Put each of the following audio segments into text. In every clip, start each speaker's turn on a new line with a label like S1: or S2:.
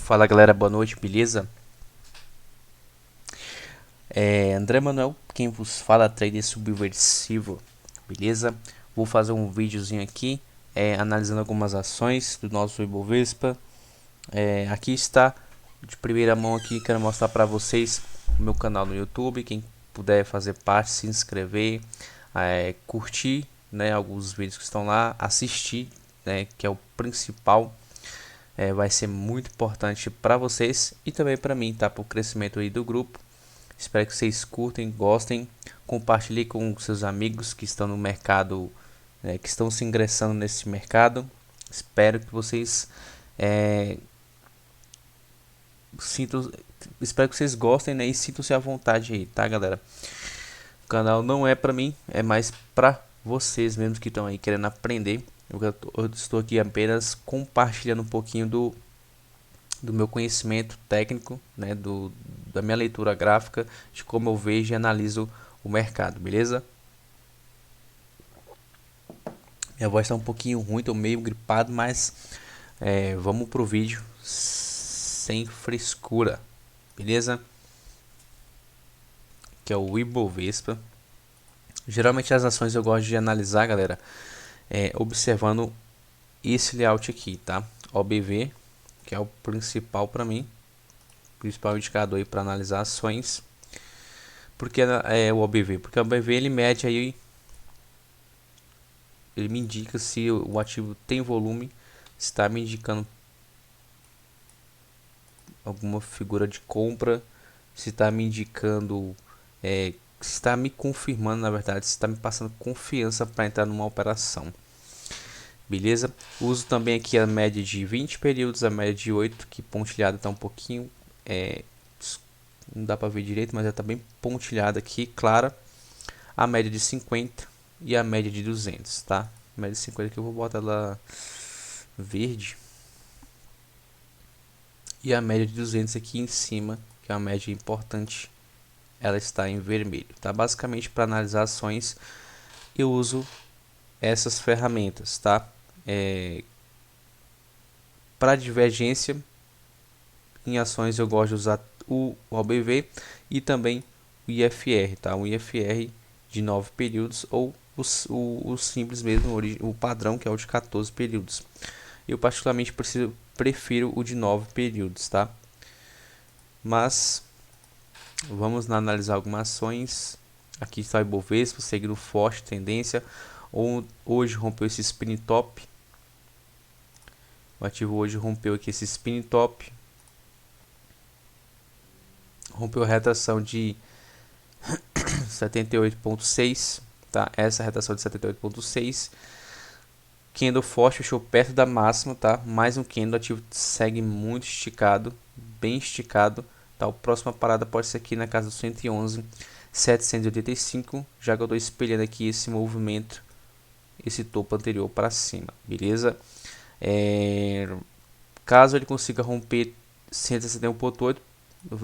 S1: Fala galera, boa noite, beleza? André Manuel, quem vos fala, trader subversivo, beleza? Vou fazer um videozinho aqui, analisando algumas ações do nosso Ibovespa. Aqui está, de primeira mão aqui, quero mostrar para vocês o meu canal no YouTube. Quem puder fazer parte, se inscrever, curtir, né, alguns vídeos que estão lá, assistir, né, que é o principal. Vai ser muito importante para vocês e também para mim, tá? Para o crescimento aí do grupo. Espero que vocês curtem, gostem, compartilhe com seus amigos que estão no mercado, que estão se ingressando nesse mercado. Espero que vocês sintam, espero que vocês gostem, né, e sintam-se à vontade aí, tá, galera? O canal não é para mim, é mais para vocês mesmos que estão aí querendo aprender. Eu estou aqui apenas compartilhando um pouquinho do meu conhecimento técnico, né, da minha leitura gráfica, de como eu vejo e analiso o mercado, beleza? Minha voz está um pouquinho ruim, tô meio gripado, mas vamos pro vídeo sem frescura, beleza? Que é o Ibovespa. Geralmente as ações eu gosto de analisar, galera, observando esse layout aqui, tá? OBV, que é o principal para mim, principal indicador aí para analisar ações. Porque é o OBV? Porque o OBV ele mede aí, ele me indica se o ativo tem volume, está me indicando alguma figura de compra, se está me indicando, se está me confirmando, na verdade, se está me passando confiança para entrar numa operação. Beleza? Uso também aqui a média de 20 períodos, a média de 8, que pontilhada está um pouquinho, não dá para ver direito, mas já está bem pontilhada aqui, clara. A média de 50 e a média de 200, tá? A média de 50 que eu vou botar ela verde. E a média de 200 aqui em cima, que é uma média importante, ela está em vermelho, tá? Basicamente, para analisar ações, eu uso essas ferramentas, tá? Para divergência em ações, eu gosto de usar o OBV e também o IFR, tá? O IFR de 9 períodos ou o simples mesmo, o padrão, que é o de 14 períodos. Eu particularmente prefiro o de 9 períodos, tá? Mas vamos analisar algumas ações. Aqui está o Ibovespa, seguindo forte tendência. Hoje rompeu esse spin top. O ativo hoje rompeu aqui esse spin top. Rompeu a retração de 78,6, tá? Essa retração de 78,6. Candle forte, fechou perto da máxima, tá? Mais um candle, ativo segue muito esticado, bem esticado, tá? A próxima parada pode ser aqui na casa do 111,785, já que eu estou espelhando aqui esse movimento, esse topo anterior para cima, beleza? Caso ele consiga romper 161,8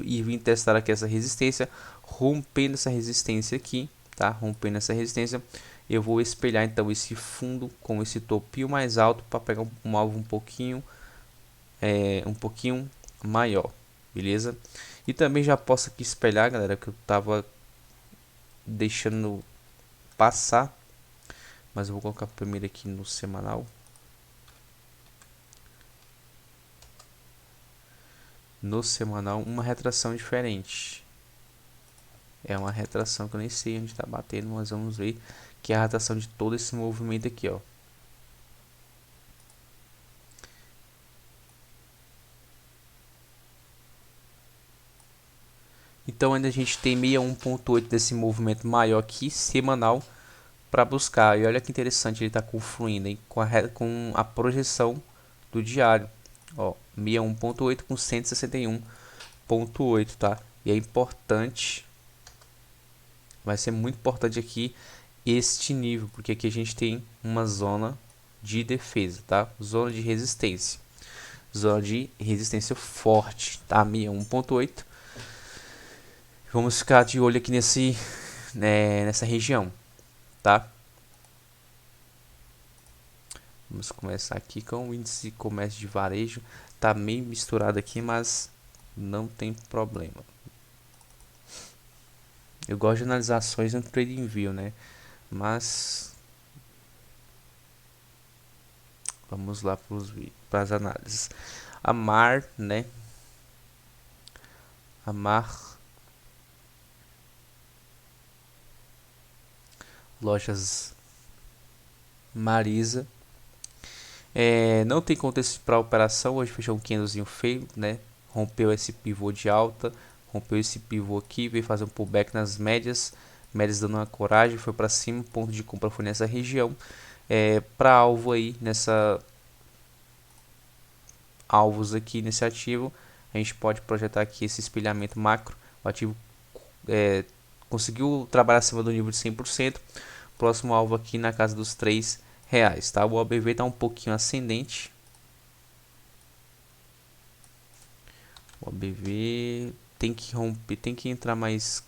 S1: e vir testar aqui essa resistência, rompendo essa resistência aqui, tá? Rompendo essa resistência, eu vou espelhar então esse fundo com esse topinho mais alto para pegar um alvo um pouquinho maior, beleza? E também já posso aqui espelhar, galera, que eu tava deixando passar, mas eu vou colocar primeiro aqui no semanal. No semanal, uma retração diferente. É uma retração que eu nem sei onde está batendo, mas vamos ver que é a retração de todo esse movimento aqui, ó. Então ainda a gente tem 61,8 desse movimento maior aqui, semanal, para buscar. E olha que interessante, ele está confluindo hein, com a projeção do diário. Ó, 61,8 com 161,8, tá? E é importante, vai ser muito importante aqui este nível, porque aqui a gente tem uma zona de defesa, tá? Zona de resistência. Zona de resistência forte, tá? 61,8. Vamos ficar de olho aqui nessa região, tá? Vamos começar aqui com o índice de comércio de varejo. Tá meio misturado aqui, mas não tem problema. Eu gosto de analisar ações no TradingView, né? Mas vamos lá para as análises. A Mar, né? A Mar, lojas Marisa. Não tem contexto para a operação. Hoje fechou um candlezinho feio, né? Rompeu esse pivô de alta, rompeu esse pivô aqui, veio fazer um pullback nas médias, médias dando uma coragem, foi para cima, ponto de compra foi nessa região. Para alvo aí, alvos aqui nesse ativo, a gente pode projetar aqui esse espelhamento macro. O ativo conseguiu trabalhar acima do nível de 100%, próximo alvo aqui na casa dos R$3, tá? O OBV está um pouquinho ascendente. O ABV tem que romper, tem que entrar mais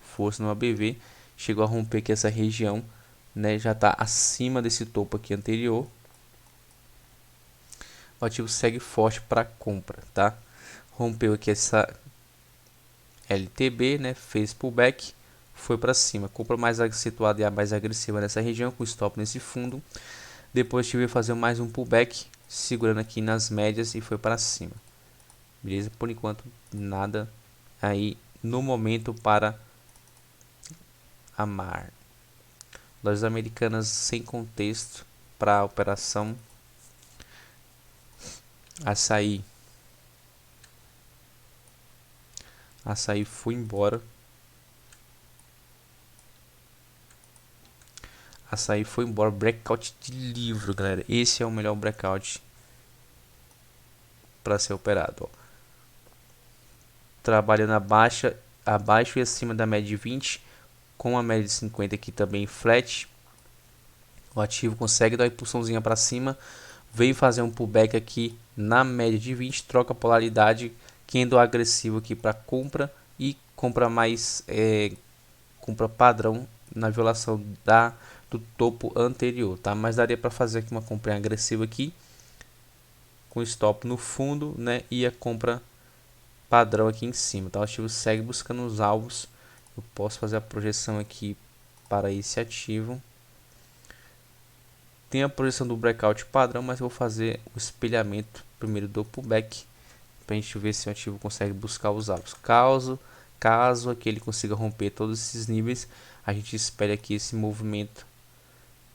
S1: força no ABV. Chegou a romper aqui essa região, né? Já está acima desse topo aqui anterior. O ativo segue forte para compra, tá? Rompeu aqui essa LTB, né? Fez pullback, foi para cima. Compra mais situada e a mais agressiva nessa região, com stop nesse fundo. Depois tive que fazer mais um pullback, segurando aqui nas médias e foi para cima. Beleza? Por enquanto, nada aí no momento para a Mar. Lojas americanas sem contexto para a operação. Açaí. Açaí foi embora. Açaí foi embora. Breakout de livro, galera. Esse é o melhor breakout para ser operado. Ó. Trabalhando abaixo e acima da média de 20, com a média de 50 aqui também flat. O ativo consegue dar uma impulsãozinha para cima, veio fazer um pullback aqui na média de 20, troca polaridade, candle agressivo aqui para compra e compra mais compra padrão na violação do topo anterior, tá? Mas daria para fazer aqui uma compra agressiva aqui com stop no fundo, né? E a compra padrão aqui em cima, tá? O ativo segue buscando os alvos. Eu posso fazer a projeção aqui para esse ativo. Tem a projeção do breakout padrão, mas eu vou fazer o espelhamento primeiro do pullback para a gente ver se o ativo consegue buscar os alvos. Caso aqui ele consiga romper todos esses níveis, a gente espera aqui esse movimento,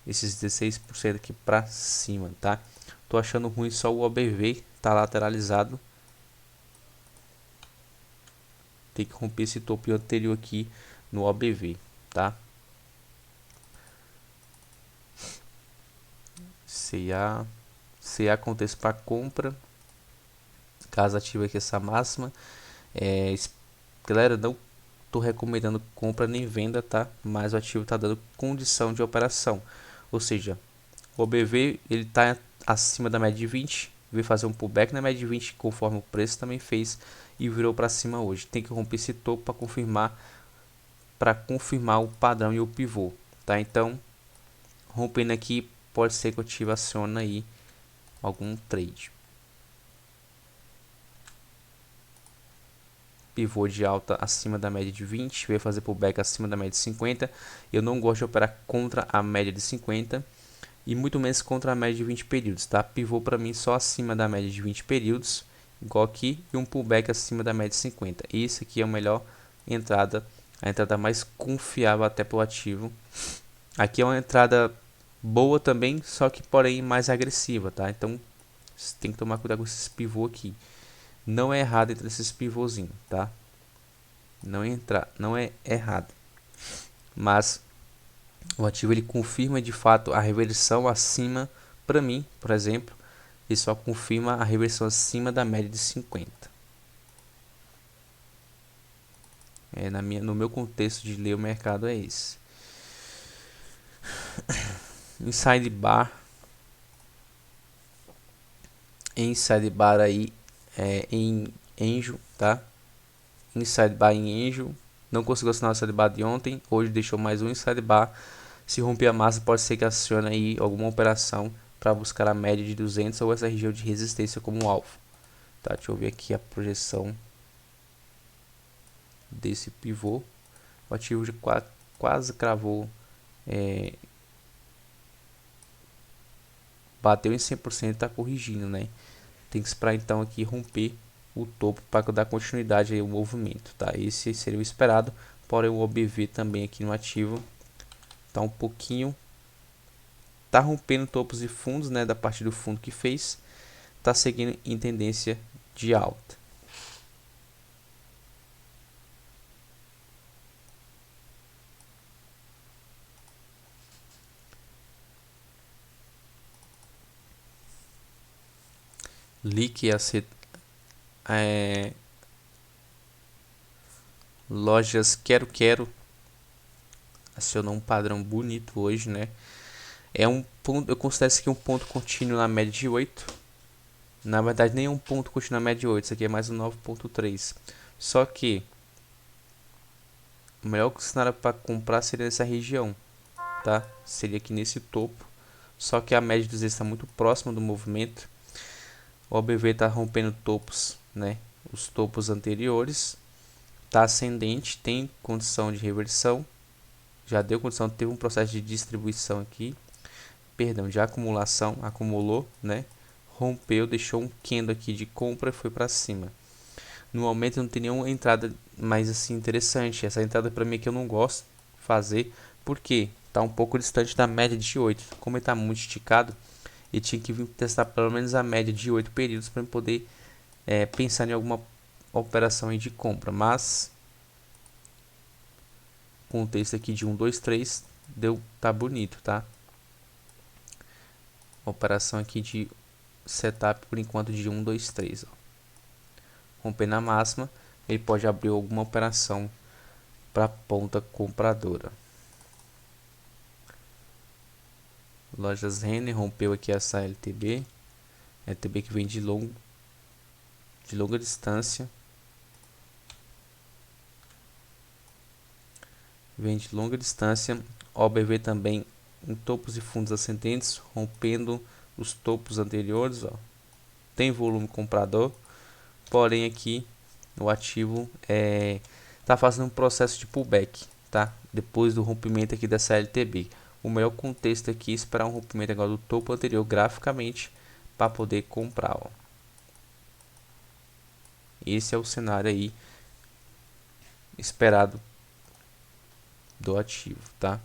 S1: esses 16% aqui para cima, tá? Tô achando ruim só o OBV tá lateralizado. Tem que romper esse topo anterior aqui no OBV, tá? CA acontece para compra. Caso ative aqui essa máxima, galera, não tô recomendando compra nem venda, tá? Mas o ativo tá dando condição de operação, ou seja, o OBV ele tá acima da média de 20, veio fazer um pullback na média de 20 conforme o preço também fez e virou para cima hoje. Tem que romper esse topo para confirmar o padrão e o pivô, tá? Então, rompendo aqui, pode ser que o ativo acione aí algum trade. Pivô de alta acima da média de 20, veio fazer pullback acima da média de 50. Eu não gosto de operar contra a média de 50 e muito menos contra a média de 20 períodos, tá? Pivô para mim só acima da média de 20 períodos, igual aqui, e um pullback acima da média de 50. Esse aqui é a melhor entrada, a entrada mais confiável até para o ativo. Aqui é uma entrada boa também, só que porém mais agressiva, tá? Então você tem que tomar cuidado com esses pivô aqui. Não é errado entre esses pivôzinhos, tá? Não é errado. Mas o ativo ele confirma de fato a reversão acima, para mim, por exemplo, ele só confirma a reversão acima da média de 50. No meu contexto de ler o mercado é esse. Inside bar aí em Angel, tá? Inside bar em Angel, não conseguiu assinar o inside bar de ontem, hoje deixou mais um inside bar. Se romper a massa, pode ser que acione aí alguma operação para buscar a média de 200 ou essa região de resistência como alvo. Tá, deixa eu ver aqui a projeção desse pivô. O ativo de quase cravou, bateu em 100%, está corrigindo, né? Tem que esperar então aqui romper o topo para dar continuidade aí ao movimento, tá? Esse seria o esperado, porém o OBV também aqui no ativo tá um pouquinho, tá rompendo topos e fundos, né? Da parte do fundo que fez, tá seguindo em tendência de alta. LIC lojas Quero acionou um padrão bonito hoje, né? É um ponto, eu considero isso aqui um ponto contínuo na média de 8. Na verdade, nem um ponto contínuo na média de 8, isso aqui é mais um 9.3. Só que o melhor cenário para comprar seria nessa região, tá? Seria aqui nesse topo. Só que a média de 200 está muito próxima do movimento. O OBV está rompendo topos, né? Os topos anteriores. Está ascendente, tem condição de reversão. Já deu condição, teve um processo de distribuição aqui. Perdão, de acumulação, acumulou, né? Rompeu, deixou um candle aqui de compra e foi para cima. No momento não tem nenhuma entrada mais assim interessante. Essa entrada para mim que eu não gosto de fazer, porque está um pouco distante da média de 8. Como ele está muito esticado, eu tinha que vir testar pelo menos a média de 8 períodos para poder pensar em alguma operação aí de compra. Mas contexto aqui de 1, 2, 3 deu, tá bonito, tá? Operação aqui de setup por enquanto de 1, 2, 3, ó. Rompendo a máxima, ele pode abrir alguma operação para ponta compradora. Lojas Renner rompeu aqui essa LTB, LTB que vem de longa distância, OBV também em topos e fundos ascendentes, rompendo os topos anteriores, ó. Tem volume comprador, porém aqui o ativo tá fazendo um processo de pullback, tá? Depois do rompimento aqui dessa LTB. O melhor contexto aqui é esperar um rompimento agora do topo anterior graficamente para poder comprar, ó. Esse é o cenário aí esperado do ativo, tá?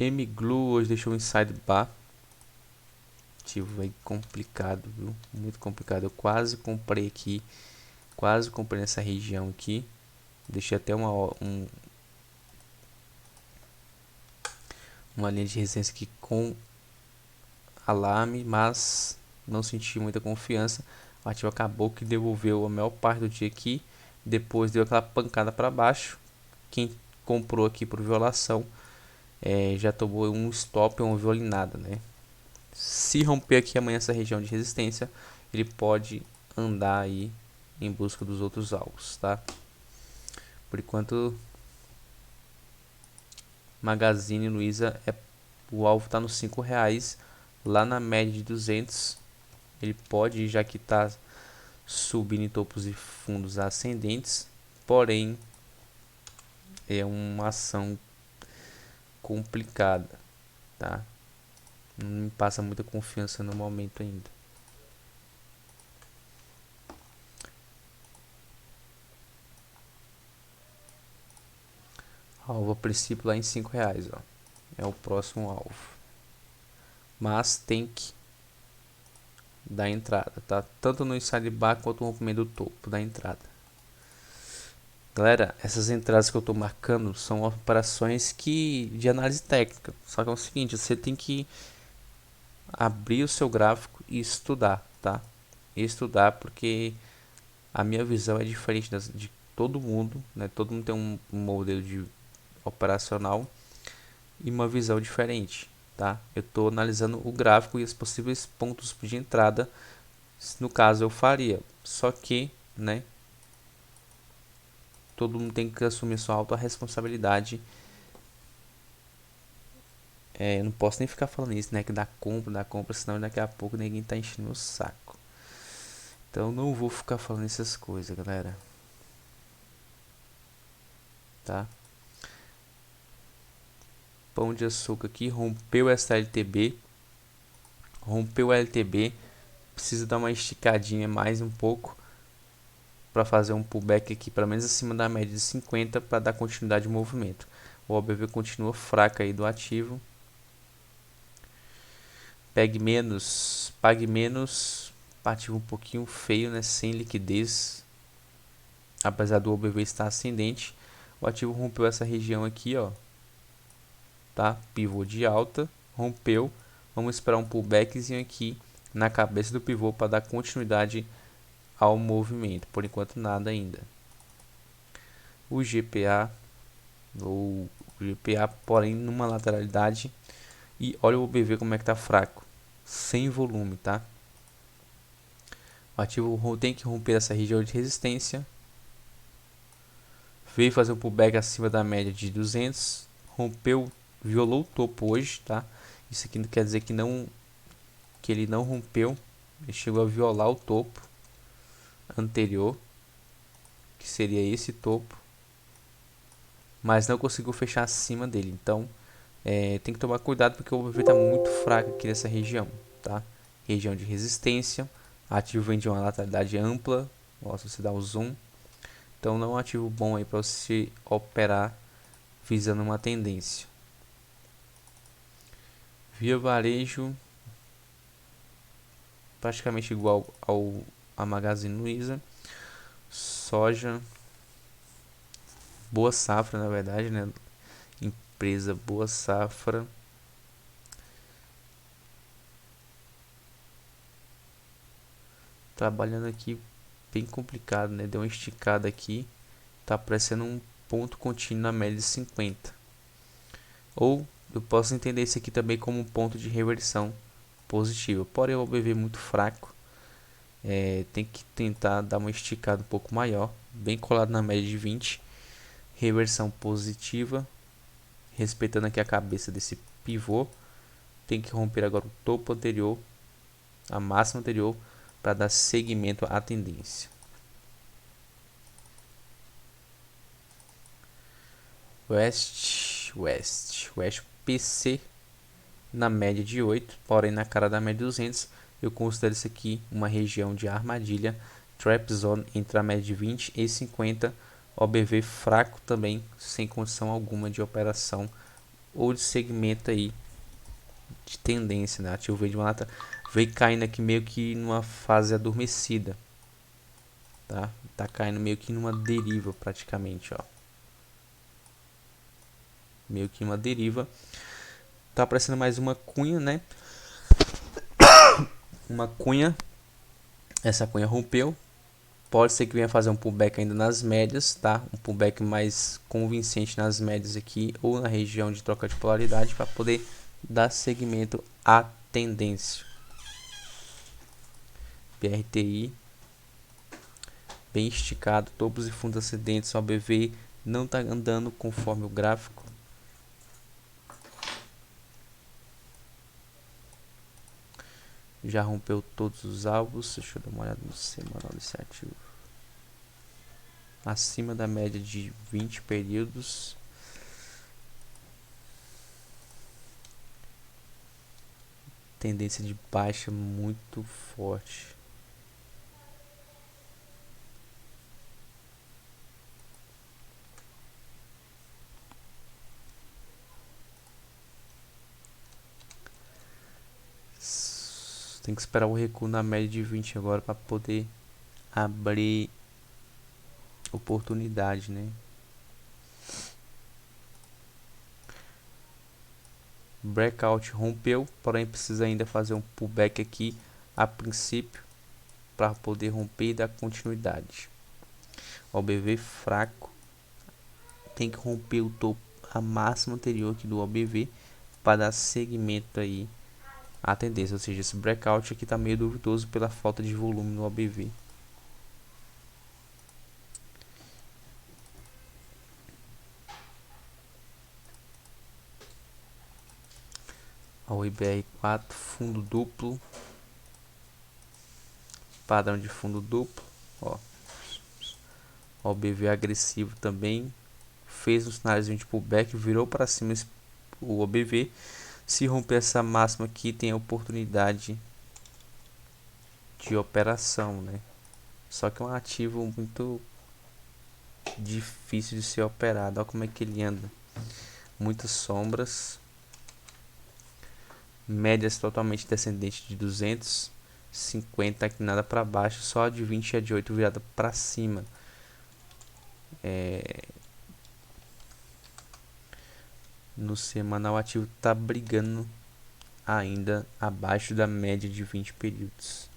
S1: MGLU hoje deixou um inside bar. Ativo aí complicado, viu? Muito complicado. Eu quase comprei aqui, quase comprei nessa região aqui. Deixei até uma linha de resistência aqui com alarme, mas não senti muita confiança. O ativo acabou que devolveu a maior parte do dia aqui, depois deu aquela pancada para baixo. Quem comprou aqui por violação já tomou um stop ou uma violinada, né? Se romper aqui amanhã essa região de resistência, ele pode andar aí em busca dos outros alvos, tá? Por enquanto, Magazine Luiza o alvo está nos R$5, lá na média de 200. Ele pode, já que está subindo em topos e fundos ascendentes, porém é uma ação complicada, tá? Não me passa muita confiança no momento ainda. Alvo a princípio lá em R$5, ó. É o próximo alvo. Mas tem que dar entrada, tá? Tanto no inside bar quanto no rompimento do topo da entrada. Galera, essas entradas que eu estou marcando são operações de análise técnica. Só que é o seguinte, você tem que abrir o seu gráfico e estudar, tá? Estudar, porque a minha visão é diferente de todo mundo, né? Todo mundo tem um modelo de operacional e uma visão diferente, tá? Eu estou analisando o gráfico e os possíveis pontos de entrada. No caso eu faria, só que, né, todo mundo tem que assumir sua auto responsabilidade eu não posso nem ficar falando isso, né? Que dá compra, senão daqui a pouco ninguém tá enchendo meu saco. Então não vou ficar falando essas coisas, galera. Tá? Pão de açúcar aqui, rompeu essa LTB. Rompeu o LTB. Precisa dar uma esticadinha mais um pouco para fazer um pullback aqui, pelo menos acima da média de 50, para dar continuidade ao movimento. O OBV continua fraco aí do ativo. Pague menos, ativo um pouquinho feio, né, sem liquidez. Apesar do OBV estar ascendente, o ativo rompeu essa região aqui, ó. Tá? Pivô de alta, rompeu. Vamos esperar um pullbackzinho aqui na cabeça do pivô para dar continuidade ao movimento. Por enquanto nada ainda. O GPA porém numa lateralidade, e olha o OBV como é que tá fraco, sem volume, tá? O ativo tem que romper essa região de resistência, veio fazer um pullback acima da média de 200, rompeu, violou o topo hoje, tá? Isso aqui não quer dizer que ele não rompeu, ele chegou a violar o topo anterior, que seria esse topo, mas não conseguiu fechar acima dele. Então tem que tomar cuidado porque o OBV está muito fraco aqui nessa região, tá? Região de resistência, ativo vem de uma lateralidade ampla, ó, se você dá o zoom, então não é um ativo bom aí para você operar visando uma tendência. Via Varejo, praticamente igual ao a Magazine Luiza. Soja, Boa Safra, na verdade, né? Empresa Boa Safra. Trabalhando aqui bem complicado, né? Deu uma esticada aqui, tá aparecendo um ponto contínuo na média de 50. Ou eu posso entender isso aqui também como um ponto de reversão positiva. Porém o OBV muito fraco, tem que tentar dar uma esticada um pouco maior, bem colado na média de 20. Reversão positiva, respeitando aqui a cabeça desse pivô. Tem que romper agora o topo anterior, a máxima anterior, para dar seguimento à tendência. West PC na média de 8, porém na cara da média de 200. Eu considero isso aqui uma região de armadilha, trap zone entre a média de 20 e 50. OBV fraco também, sem condição alguma de operação ou de segmento aí de tendência, né? Ativo veio de uma lata, veio caindo aqui meio que numa fase adormecida, tá? Tá caindo meio que numa deriva praticamente, ó. Meio que uma deriva. Tá aparecendo mais uma cunha, né? Uma cunha. Essa cunha rompeu. Pode ser que venha fazer um pullback ainda nas médias, tá? Um pullback mais convincente nas médias aqui ou na região de troca de polaridade para poder dar seguimento à tendência. PRTI bem esticado, topos e fundos ascendentes, o OBV não está andando conforme o gráfico. Já rompeu todos os alvos. Deixa eu dar uma olhada no semanal desse ativo. Acima da média de 20 períodos. Tendência de baixa muito forte. Tem que esperar o recuo na média de 20 agora para poder abrir oportunidade, né? Breakout rompeu, porém precisa ainda fazer um pullback aqui a princípio para poder romper e dar continuidade. OBV fraco, tem que romper o topo, a máxima anterior aqui do OBV para dar segmento aí à tendência, ou seja, esse breakout aqui está meio duvidoso pela falta de volume no OBV. O IBR4, fundo duplo, padrão de fundo duplo, ó. O OBV agressivo também, fez um sinalzinho de pullback, virou para cima o OBV. Se romper essa máxima aqui, tem a oportunidade de operação, né? Só que é um ativo muito difícil de ser operado. Olha como é que ele anda, muitas sombras, médias totalmente descendente de 250, aqui nada para baixo, só a de 20 e a de 8 virada para cima. No semanal, o ativo está brigando ainda abaixo da média de 20 períodos.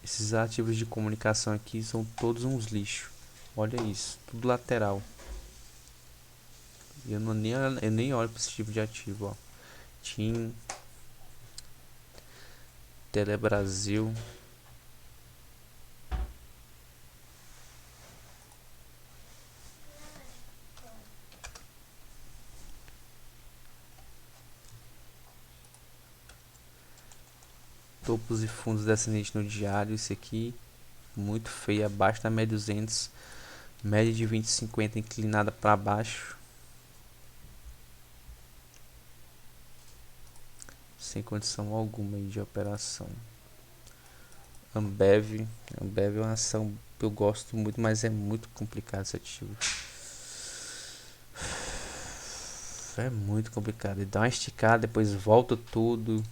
S1: Esses ativos de comunicação aqui são todos uns lixos. Olha isso, tudo lateral. Eu nem olho para esse tipo de ativo, ó. TIM, Telebrasil. Topos e fundos descendentes no diário, esse aqui muito feio, abaixo da média 200, média de 20 e 50 inclinada para baixo, sem condição alguma de operação. Ambev é uma ação que eu gosto muito, mas é muito complicado esse ativo. É muito complicado. Ele dá uma esticada, depois volta tudo.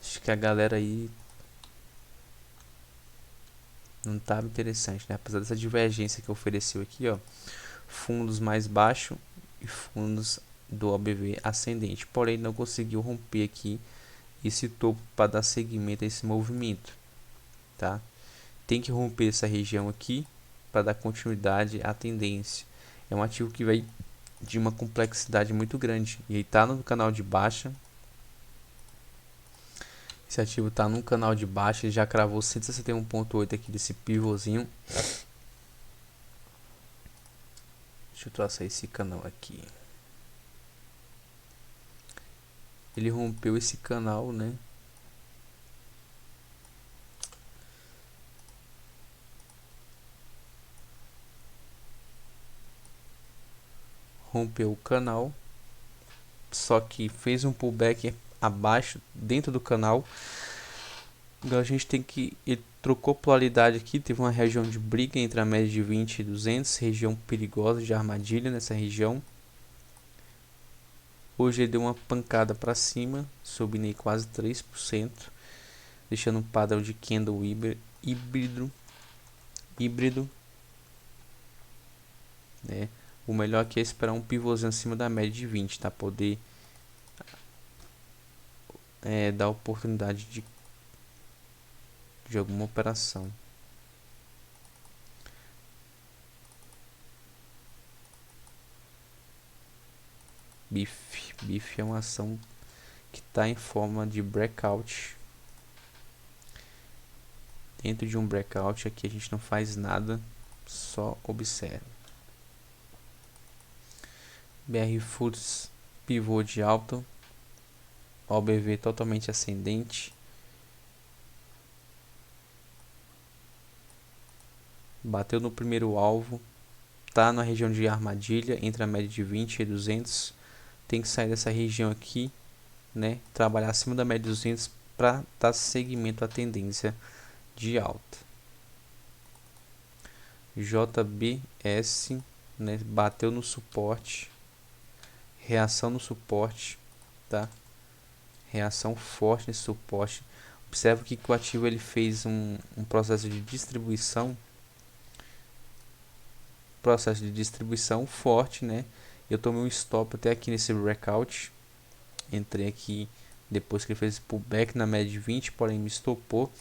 S1: Acho que a galera aí não tá interessante, né? Apesar dessa divergência que ofereceu aqui, ó, fundos mais baixo e fundos do OBV ascendente, porém não conseguiu romper aqui esse topo para dar seguimento a esse movimento, tá? Tem que romper essa região aqui para dar continuidade à tendência. É um ativo que vai de uma complexidade muito grande e ele tá no canal de baixa. Esse ativo está num canal de baixa, ele já cravou 161,8 aqui desse pivôzinho. Deixa eu traçar esse canal aqui. Ele rompeu esse canal, né? Rompeu o canal, só que fez um pullback abaixo, dentro do canal. Então a gente tem que... Ele trocou polaridade aqui, teve uma região de briga entre a média de 20 e 200, região perigosa de armadilha nessa região. Hoje ele deu uma pancada para cima, subindo aí quase 3%, deixando um padrão de candle híbrido, né? O melhor aqui é esperar um pivôzinho acima da média de 20, tá? Poder dar oportunidade de alguma operação. BIF é uma ação que está em forma de breakout. Dentro de um breakout aqui a gente não faz nada, só observa. BR Foods, pivô de alta, OBV totalmente ascendente, bateu no primeiro alvo, tá na região de armadilha entre a média de 20 e 200, tem que sair dessa região aqui, né, trabalhar acima da média de 200 para dar seguimento à tendência de alta. JBS, né, bateu no suporte, reação no suporte, tá? Reação forte nesse suporte. Observa que o ativo ele fez um processo de distribuição, forte, né? Eu tomei um stop até aqui nesse breakout, entrei aqui depois que ele fez esse pullback na média de 20, porém me estopou.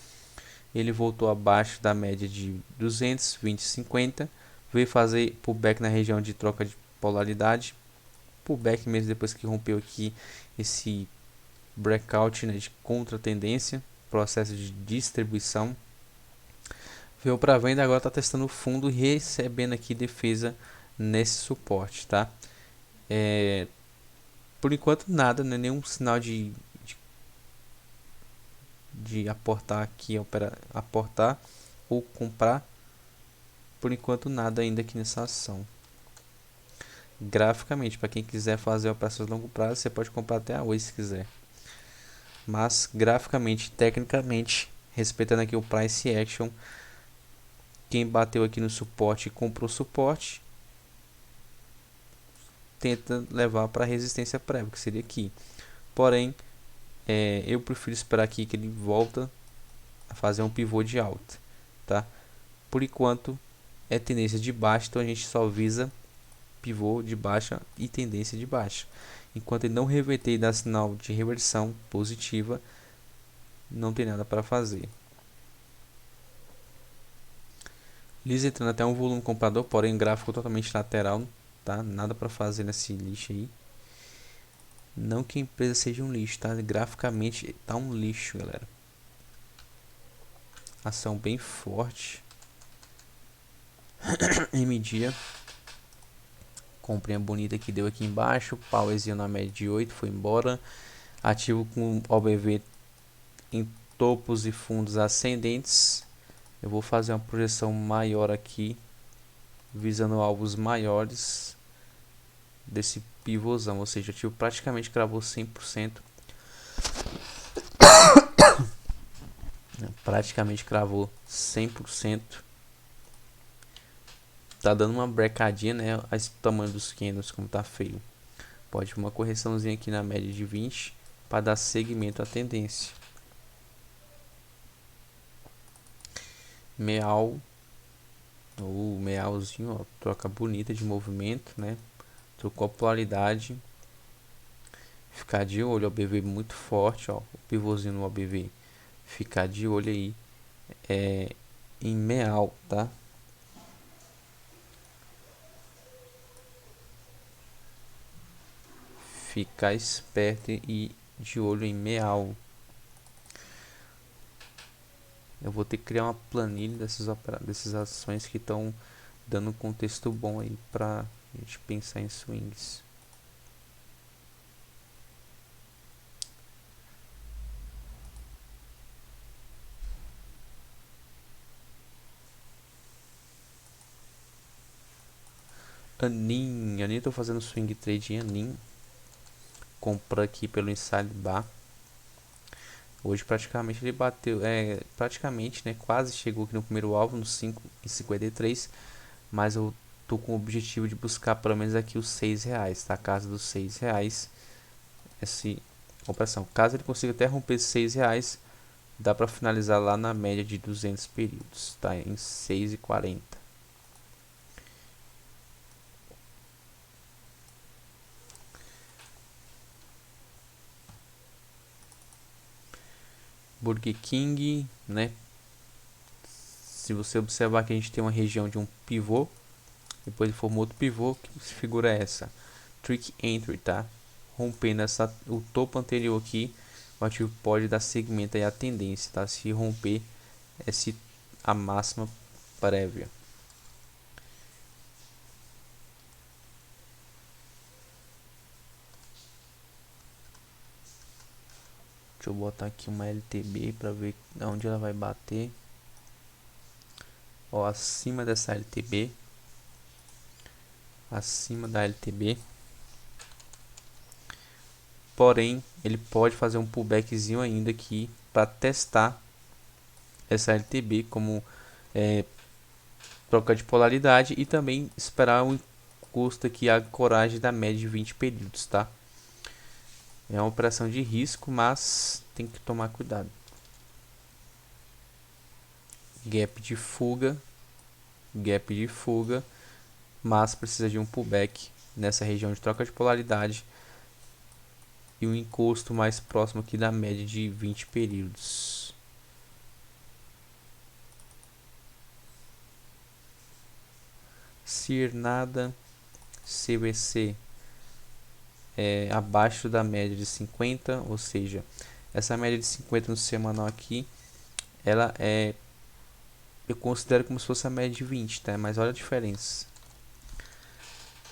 S1: Ele voltou abaixo da média de 200, 20, 50, veio fazer pullback na região de troca de polaridade, pullback mesmo depois que rompeu aqui esse breakout, né, de contra tendência, processo de distribuição, Veio para venda, agora está testando o fundo e recebendo aqui defesa nesse suporte, tá? Por enquanto nada, né? Nenhum sinal de aportar aqui, aportar ou comprar. Por enquanto nada ainda aqui nessa ação. Graficamente, para quem quiser fazer operações a longo prazo, você pode comprar até a hoje se quiser. Mas graficamente, tecnicamente, respeitando aqui o price action, quem bateu aqui no suporte e comprou suporte, tenta levar para resistência prévia, que seria aqui. Porém, eu prefiro esperar aqui que ele volta a fazer um pivô de alta, tá? Por enquanto é tendência de baixa, então a gente só visa pivô de baixa e tendência de baixa. Enquanto ele não reverter e dar sinal de reversão positiva, não tem nada para fazer. Lisa entrando até um volume comprador, porém gráfico totalmente lateral, tá? Nada para fazer nesse lixo aí. Não que a empresa seja um lixo, tá? Graficamente tá um lixo, galera. Ação bem forte. M-Dia. Comprinha bonita que deu aqui embaixo. Powerzinho na média de 8, foi embora. Ativo com OBV em topos e fundos ascendentes. Eu vou fazer uma projeção maior aqui, visando alvos maiores desse pivôzão, ou seja, o ativo praticamente cravou 100%. Praticamente cravou 100%. Tá dando uma brecadinha, né? O tamanho dos candles como tá feio. Pode uma correçãozinha aqui na média de 20 para dar seguimento à tendência. Meal, o mealzinho, ó, troca bonita de movimento, né? Trocou a polaridade. Ficar de olho, o OBV muito forte, ó, o pivôzinho no OBV. Ficar de olho aí em meal, tá? Ficar esperto e de olho em meal. Eu vou ter que criar uma planilha dessas ações que estão dando um contexto bom aí pra gente pensar em swings. Anin tô fazendo swing trade em Anin. Comprar aqui pelo Inside Bar. Hoje praticamente ele bateu, praticamente, né, quase chegou aqui no primeiro alvo, no 5,53, mas eu tô com o objetivo de buscar pelo menos aqui os R$6, tá? A casa dos R$6, essa operação. Caso ele consiga até romper R$6, dá para finalizar lá na média de 200 períodos, tá? Em 6,40. Burger King, né? Se você observar que a gente tem uma região de um pivô, depois ele formou outro pivô, que figura é essa? Trick Entry, tá? Rompendo o topo anterior aqui, o ativo pode dar segmento aí à tendência, tá? Se romper a máxima prévia. Deixa eu botar aqui uma LTB para ver onde ela vai bater. Ó, acima dessa LTB. Acima da LTB. Porém, ele pode fazer um pullbackzinho ainda aqui para testar essa LTB como troca de polaridade e também esperar um encosto aqui a coragem da média de 20 períodos, tá? É uma operação de risco, mas tem que tomar cuidado. Gap de fuga, mas precisa de um pullback nessa região de troca de polaridade e um encosto mais próximo aqui da média de 20 períodos. Se nada, CVC abaixo da média de 50, ou seja, essa média de 50 no semanal aqui, ela é eu considero como se fosse a média de 20, tá? Mas olha a diferença.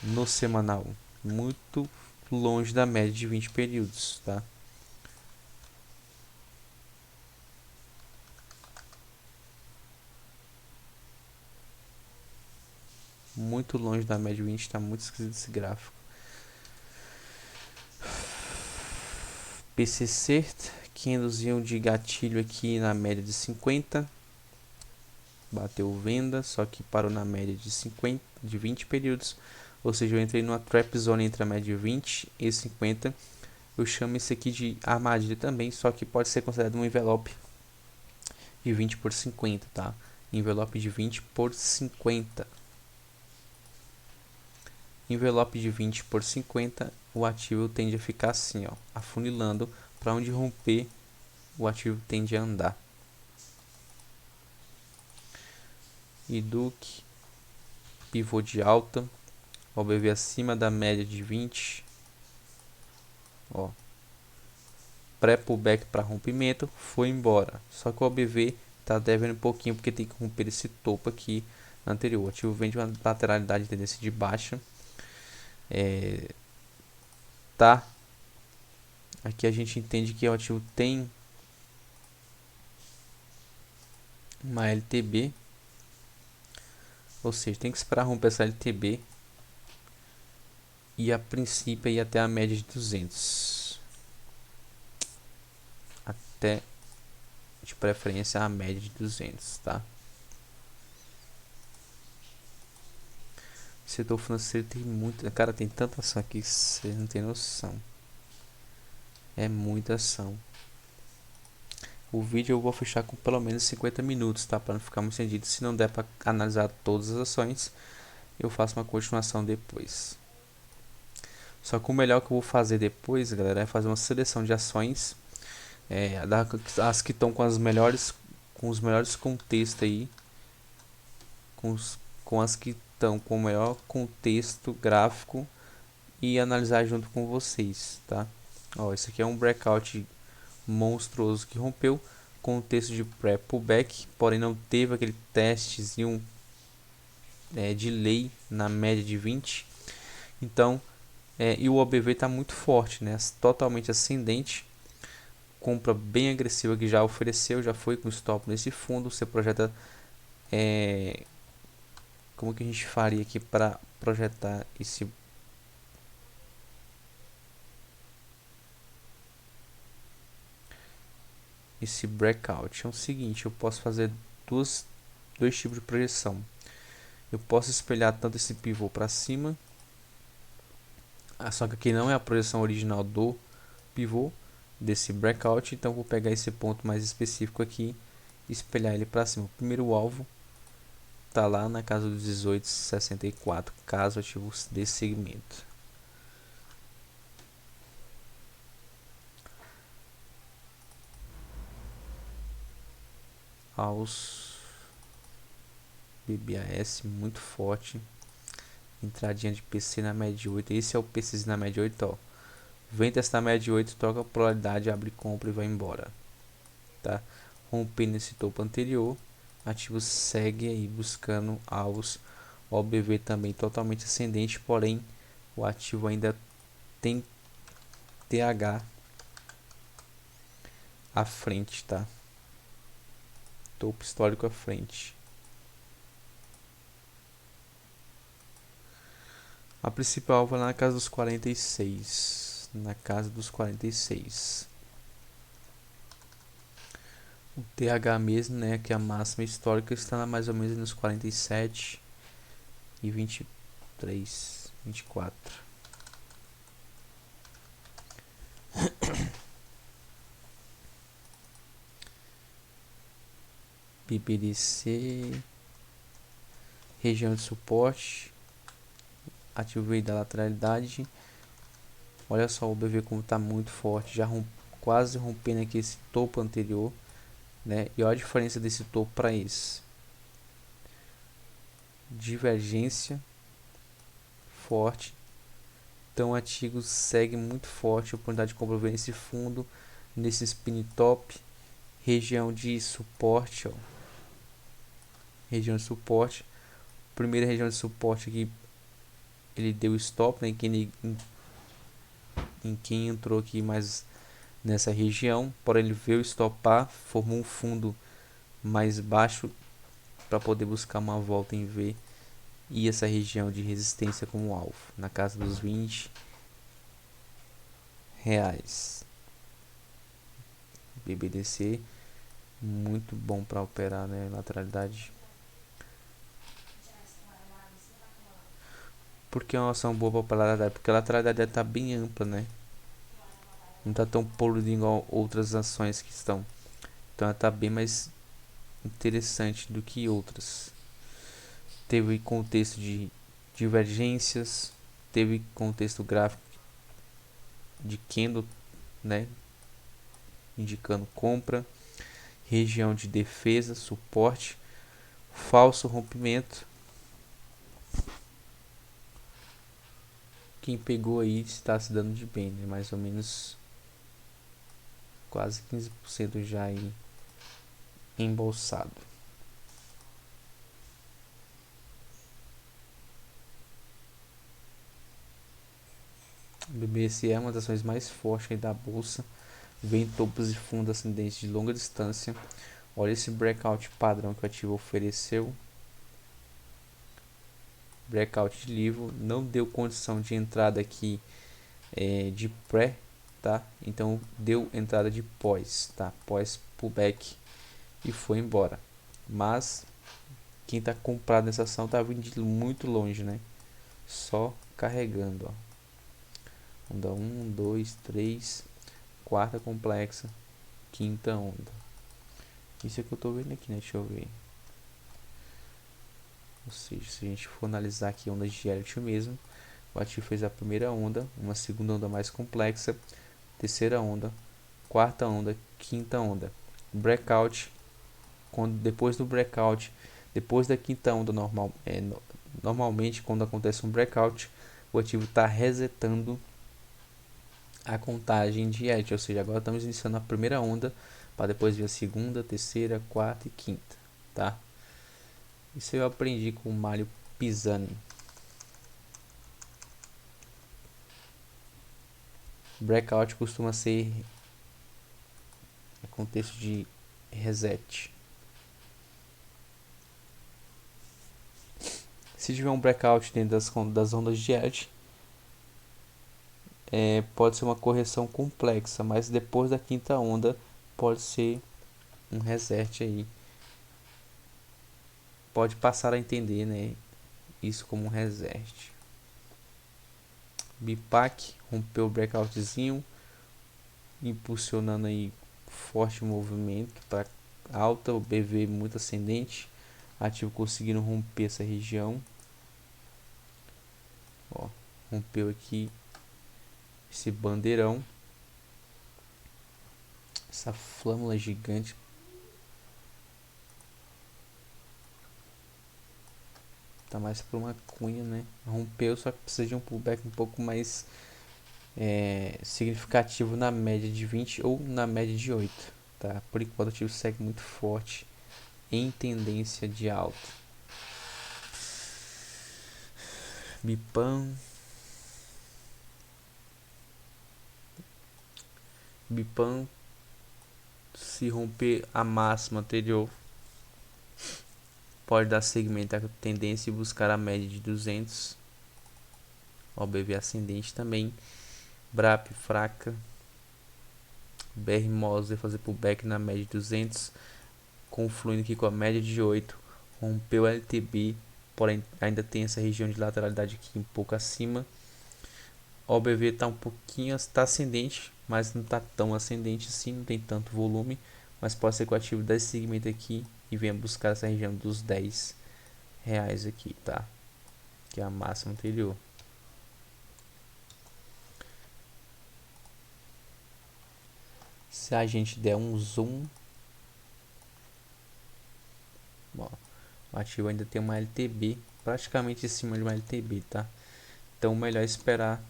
S1: No semanal, muito longe da média de 20 períodos, tá? Muito longe da média de 20, tá muito esquisito esse gráfico. PCC, candlezinho de gatilho aqui na média de 50. Bateu venda, só que parou na média de 50, de 20 períodos. Ou seja, eu entrei numa trap zone entre a média de 20 e 50. Eu chamo esse aqui de armadilha também, só que pode ser considerado um envelope de 20 por 50, tá? Envelope de 20 por 50. Envelope de 20 por 50, o ativo tende a ficar assim, ó, afunilando. Para onde romper, o ativo tende a andar. IDUC, pivô de alta, OBV acima da média de 20, ó, pré-pullback para rompimento, foi embora. Só que o OBV tá devendo um pouquinho porque tem que romper esse topo aqui anterior. O ativo vem de uma lateralidade de tendência de baixa. Tá? Aqui a gente entende que o ativo tem uma LTB, ou seja, tem que esperar romper essa LTB e a princípio ir até a média de 200, até de preferência a média de 200, tá? O setor financeiro tem muito, cara, tem tanta ação aqui que você não tem noção. É muita ação. O vídeo eu vou fechar com pelo menos 50 minutos, tá? Para não ficar muito estendido. Se não der para analisar todas as ações, eu faço uma continuação depois. Só que o melhor que eu vou fazer depois, galera, é fazer uma seleção de ações, as que estão com as melhores, com os melhores contextos aí, com as que estão com o melhor contexto gráfico e analisar junto com vocês, tá? Ó, esse aqui é um breakout monstruoso que rompeu contexto de pré-pullback, porém não teve aquele testezinho delay na média de 20. Então, e o OBV está muito forte, né? Totalmente ascendente. Compra bem agressiva que já ofereceu, já foi com stop nesse fundo. Você projeta, como que a gente faria aqui para projetar esse breakout? É o seguinte, eu posso fazer dois tipos de projeção. Eu posso espelhar tanto esse pivô para cima, só que aqui não é a projeção original do pivô desse breakout, então vou pegar esse ponto mais específico aqui e espelhar ele para cima. O primeiro alvo tá lá na casa dos 18,64, caso ativo desse segmento. Aos BBAS muito forte, entradinha de PC na média de 8. Esse é o PC na média de 8, ó. Vem testar média de 8, troca a polaridade, abre compra e vai embora, tá? Rompendo esse topo anterior, ativo segue aí buscando alvos. O OBV também totalmente ascendente, porém o ativo ainda tem TH à frente, tá? Topo histórico à frente. A principal alvo é na casa dos 46. Na casa dos 46. O TH mesmo, né, que é a máxima histórica, está mais ou menos nos 47 e 23, 24. BBDC, região de suporte, ativo aí da lateralidade. Olha só o BV como está muito forte, já quase rompendo aqui esse topo anterior, né? E olha a diferença desse topo para esse. Divergência forte. Então o ativo segue muito forte, a oportunidade de compra vem nesse fundo, nesse spin top, região de suporte, ó. região de suporte. Primeira região de suporte aqui, ele deu stop, né, em quem entrou aqui mais nessa região, porém ele veio stopar, formou um fundo mais baixo para poder buscar uma volta em V e essa região de resistência como alvo, na casa dos R$ 20. BBDC muito bom para operar, né, lateralidade. Porque é uma ação boa para operar lateralidade? Porque a lateralidade está bem ampla, né? Não está tão poluída igual outras ações que estão. Então ela está bem mais interessante do que outras. Teve contexto de divergências, teve contexto gráfico de candle, né, indicando compra, região de defesa, suporte, falso rompimento. Quem pegou aí está se dando de bem, né? Mais ou menos quase 15% já aí embolsado. O BBSE é uma das ações mais fortes aí da bolsa, vem em topos e fundos ascendentes de longa distância. Olha esse breakout padrão que o ativo ofereceu. Breakout de livro, não deu condição de entrada aqui de pré, tá? Então deu entrada de pós, tá? Pós pullback e foi embora. Mas quem está comprado nessa ação tá vindo de muito longe, né? Só carregando, ó. Onda 1, 2, 3, quarta complexa, quinta onda. Isso é que eu tô vendo aqui, né? Deixa eu ver. Ou seja, se a gente for analisar aqui ondas de Elliott mesmo, o ativo fez a primeira onda, uma segunda onda mais complexa, terceira onda, quarta onda, quinta onda. Breakout, depois do breakout, depois da quinta onda normalmente quando acontece um breakout, o ativo está resetando a contagem de Elliott, ou seja, agora estamos iniciando a primeira onda para depois vir a segunda, terceira, quarta e quinta, tá? Isso eu aprendi com o Mário Pisani. Breakout costuma ser contexto de reset. Se tiver um breakout dentro das ondas de Elliott, pode ser uma correção complexa, mas depois da quinta onda pode ser um reset aí. Pode passar a entender, né, isso como um reset. Bipac rompeu o breakoutzinho, impulsionando aí forte movimento para alta, o BV muito ascendente, ativo conseguindo romper essa região. Ó, rompeu aqui esse bandeirão, essa flâmula gigante. Tá mais por uma cunha, né? Rompeu, só que precisa de um pullback um pouco mais significativo na média de 20 ou na média de 8, tá? Por enquanto o ativo segue muito forte em tendência de alta. Bipan se romper a máxima anterior pode dar segmento à tendência e buscar a média de 200. O BV ascendente também. BRAP fraca. BR Moser fazer pullback na média de 200, confluindo aqui com a média de 8, rompeu o LTB, porém ainda tem essa região de lateralidade aqui um pouco acima. O OBV está um pouquinho, está ascendente, mas não está tão ascendente assim, não tem tanto volume, mas pode ser que o ativo desse segmento aqui e venha buscar essa região dos R$ 10 aqui, tá? Que é a máxima anterior. Se a gente der um zoom, bom, o ativo ainda tem uma LTB praticamente em cima de uma LTB, tá? Então melhor esperar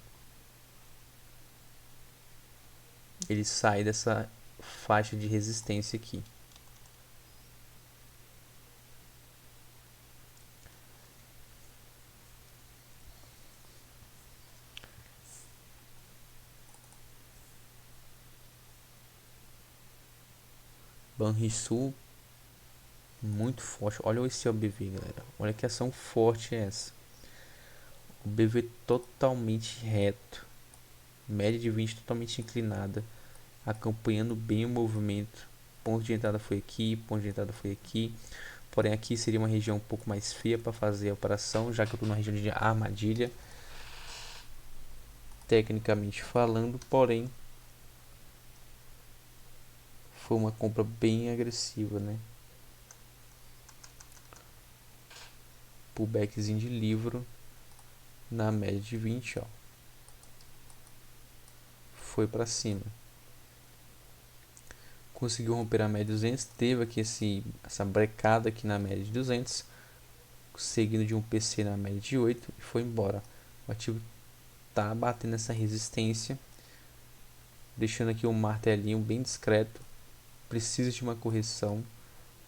S1: ele sair dessa faixa de resistência aqui. Banrisul muito forte. Olha esse OBV, galera. Olha que ação forte é essa. O BV totalmente reto, média de 20 totalmente inclinada, acompanhando bem o movimento. Ponto de entrada foi aqui, ponto de entrada foi aqui. Porém aqui seria uma região um pouco mais fria para fazer a operação, já que eu estou na região de armadilha, tecnicamente falando. Porém foi uma compra bem agressiva, né? Pullbackzinho de livro na média de 20, ó. Foi para cima. Conseguiu romper a média de 200, teve aqui essa brecada aqui na média de 200, seguindo de um PC na média de 8 e foi embora. O ativo tá batendo essa resistência, deixando aqui um martelinho bem discreto. Precisa de uma correção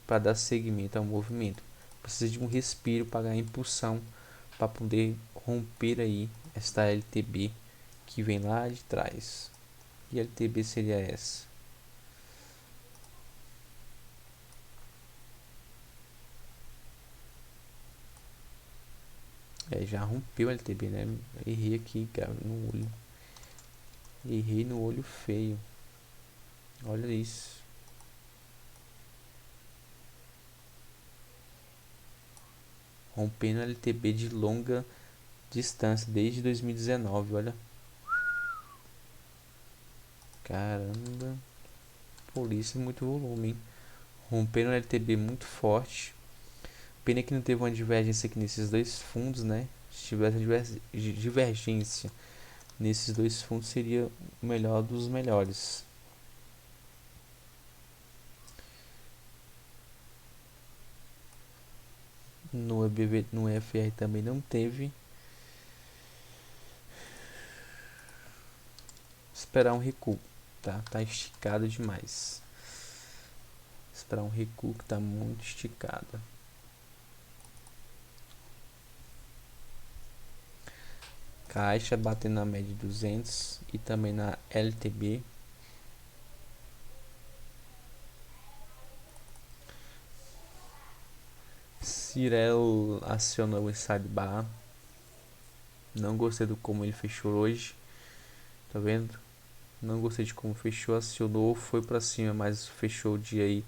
S1: para dar seguimento ao movimento. Precisa de um respiro para ganhar impulsão, para poder romper aí esta LTB que vem lá de trás. E LTB seria essa? Já rompeu o LTB, né? Errei aqui, cara, no olho. Errei no olho feio. Olha isso. Rompendo LTB de longa distância desde 2019, olha. Caramba. Por isso muito volume, hein? Rompendo LTB muito forte. Pena que não teve uma divergência aqui nesses dois fundos, né? Se tivesse divergência nesses dois fundos, seria o melhor dos melhores. No EBV, no EFR também não teve. Esperar um recuo, tá? Tá esticado demais. Esperar um recuo que tá muito esticado. Caixa batendo na média de 200 e também na LTB. Cirel acionou o sidebar. Não gostei do como ele fechou hoje. Tá vendo? Não gostei de como fechou. Acionou, foi pra cima, mas fechou o dia aí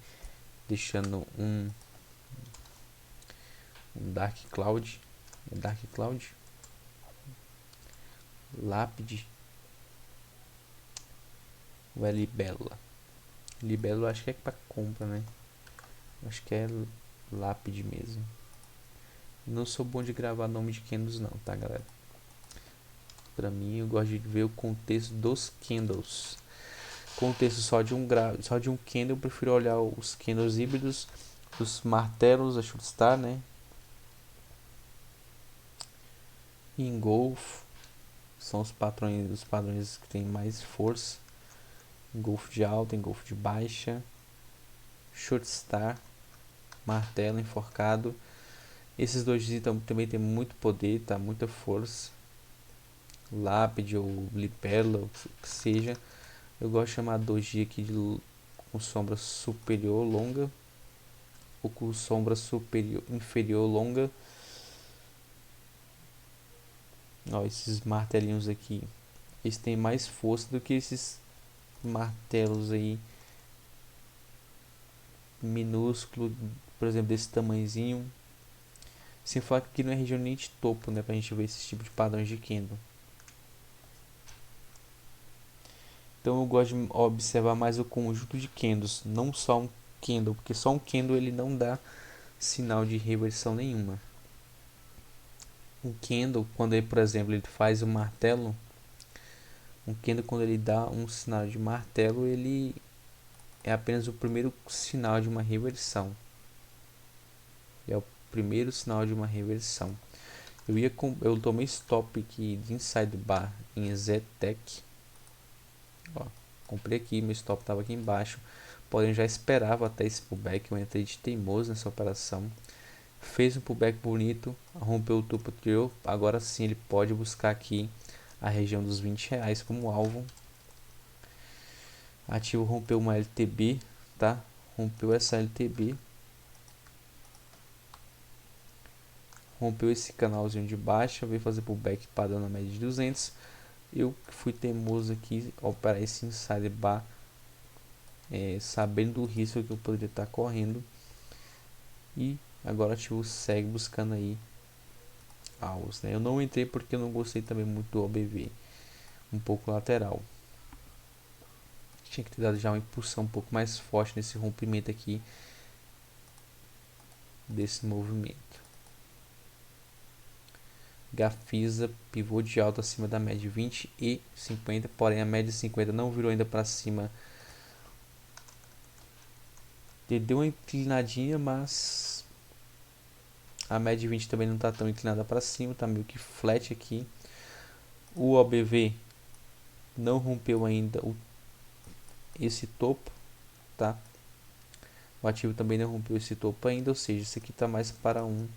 S1: deixando um Dark Cloud. Dark Cloud. Lápide. Ou é Libela? Libela eu acho que é pra compra, né? Acho que é lápide mesmo. Não sou bom de gravar nome de candles não, tá, galera? Pra mim, eu gosto de ver o contexto dos candles. Contexto só de um candle, eu prefiro olhar os candles híbridos, os martelos, a Shootstar, né? E engolfo são os padrões que tem mais força. Engolfo de alta, engolfo de baixa, Shootstar, martelo enforcado. Esses dois também tem muito poder, tá? Muita força. Lápide ou Libela, o que seja. Eu gosto de chamar doji aqui com sombra superior longa ou com sombra superior inferior longa. Ó, esses martelinhos aqui, eles têm mais força do que esses martelos aí minúsculo, por exemplo, desse tamanhozinho. Sem falar que aqui não é região nem de topo, né, pra gente ver esse tipo de padrões de candle. Então eu gosto de observar mais o conjunto de candles, não só um candle, porque só um candle ele não dá sinal de reversão nenhuma. Um candle, quando ele, por exemplo, ele faz um martelo, um candle quando ele dá um sinal de martelo, ele é apenas o primeiro sinal de uma reversão. É o primeiro sinal de uma reversão. Eu tomei stop aqui de inside bar em Zetec. Ó, comprei aqui, meu stop estava aqui embaixo. Porém, já esperava até esse pullback. Eu entrei de teimoso nessa operação. Fez um pullback bonito, rompeu o topo anterior. Agora sim ele pode buscar aqui a região dos R$20 como alvo. Ativo rompeu uma LTB, tá? rompeu essa LTB, rompeu esse canalzinho de baixa, veio fazer pullback padrão na média de 200. Eu fui teimoso aqui operar esse insider bar, sabendo do risco que eu poderia estar correndo, e agora o ativo segue buscando aí alvos, né? Eu não entrei porque eu não gostei também muito do OBV, um pouco lateral. Tinha que ter dado já uma impulsão um pouco mais forte nesse rompimento aqui desse movimento. Gafisa, pivô de alta acima da média de 20 e 50, porém a média de 50 não virou ainda para cima. Ele deu uma inclinadinha, mas a média de 20 também não está tão inclinada para cima, está meio que flat aqui. O OBV não rompeu ainda esse topo, tá? O ativo também não rompeu esse topo ainda, ou seja, isso aqui está mais para uma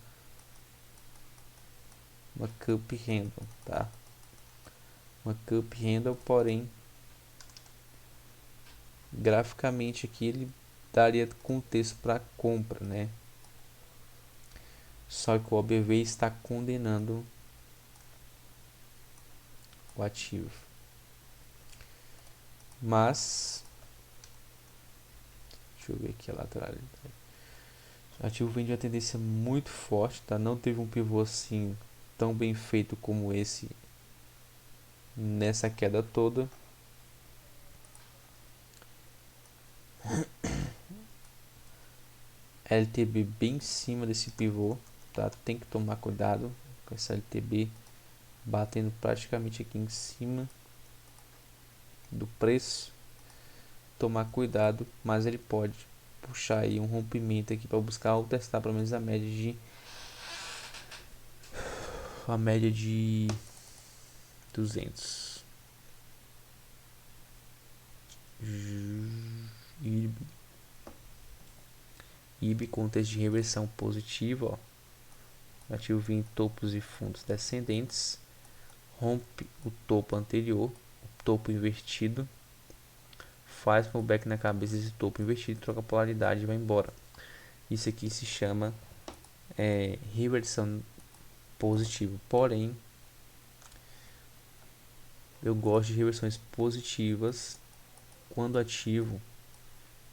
S1: cup handle, tá? Uma cup handle, porém graficamente aqui ele daria contexto para compra, né? Só que o OBV está condenando o ativo. Mas deixa eu ver aqui a lateralidade. O ativo vem de uma tendência muito forte, tá? Não teve um pivô assim tão bem feito como esse nessa queda toda. LTB bem em cima desse pivô, tá? Tem que tomar cuidado com essa LTB batendo praticamente aqui em cima do preço. Tomar cuidado, mas ele pode puxar aí um rompimento aqui para buscar ou testar pelo menos a média de 200. IB com texto de reversão positiva, ó. O ativo vem em topos e fundos descendentes, rompe o topo anterior, o topo invertido, faz pullback na cabeça desse topo invertido, troca a polaridade e vai embora. Isso aqui se chama reversão positiva. Porém, eu gosto de reversões positivas quando o ativo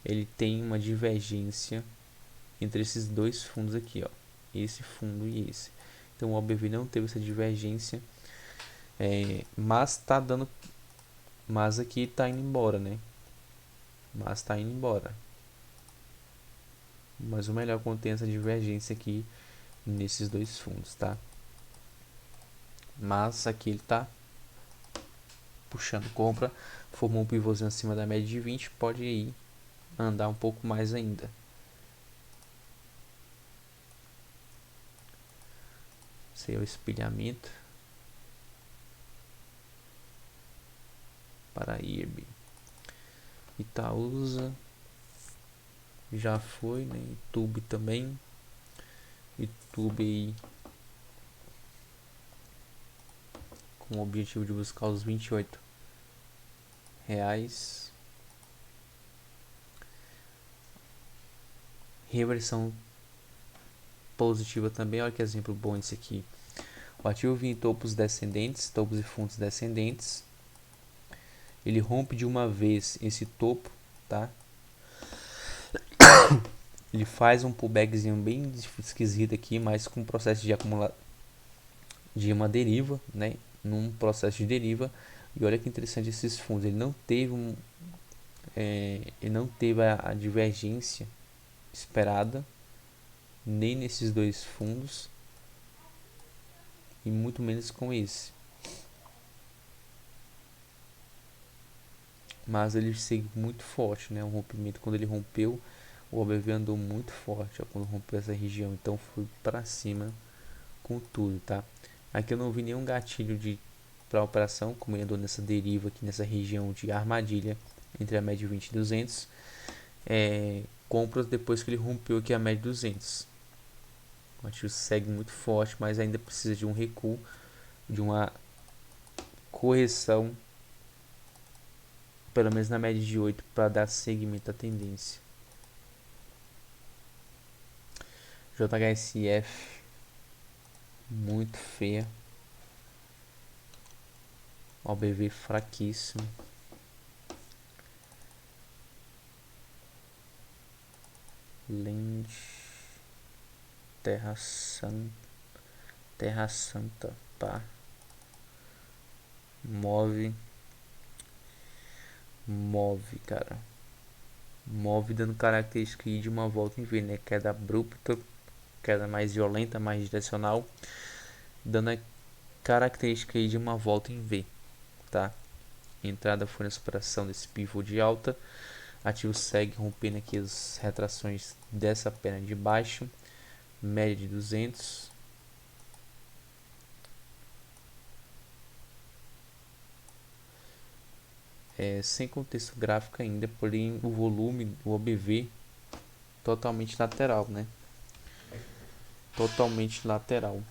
S1: ele tem uma divergência entre esses dois fundos aqui, ó, esse fundo e esse. Então o OBV não teve essa divergência, mas tá dando, mas aqui tá indo embora, né? Mas tá indo embora. Mas o melhor contém essa divergência aqui nesses dois fundos, tá? Mas aqui ele tá puxando compra, formou um pivôzinho acima da média de 20, pode ir andar um pouco mais ainda. Esse é o espelhamento para IRB. Itaúsa já foi, né? YouTube também. YouTube aí com o objetivo de buscar os R$ 28. Reversão positiva também, olha que exemplo bom esse aqui. O ativo vinha em topos descendentes, topos e fundos descendentes. Ele rompe de uma vez esse topo, tá? Ele faz um pullbackzinho bem esquisito aqui, mas com processo de acumular de uma deriva, né? Num processo de deriva. E olha que interessante esses fundos. Ele não teve a divergência esperada nem nesses dois fundos e muito menos com esse. Mas ele segue muito forte, né? O rompimento, quando ele rompeu, o OBV andou muito forte, ó, quando rompeu essa região, então foi para cima com tudo, tá? Aqui eu não vi nenhum gatilho para operação, como ele andou nessa deriva aqui nessa região de armadilha entre a média 20 e 200. Compras depois que ele rompeu aqui a média 200. O ativo segue muito forte, mas ainda precisa de um recuo, de uma correção, pelo menos na média de 8, para dar seguimento à tendência. JHSF muito feia. OBV fraquíssimo. Land Terra Santa, pá. Move, cara. Move dando característica de uma volta em V, né? Queda abrupta, queda mais violenta, mais direcional, dando a característica de uma volta em V, tá? Entrada foi na superação desse pivô de alta. Ativo segue rompendo aqui as retrações dessa perna de baixo. Média de 200. Sem contexto gráfico ainda, porém o volume, o OBV, totalmente lateral, né? Totalmente lateral.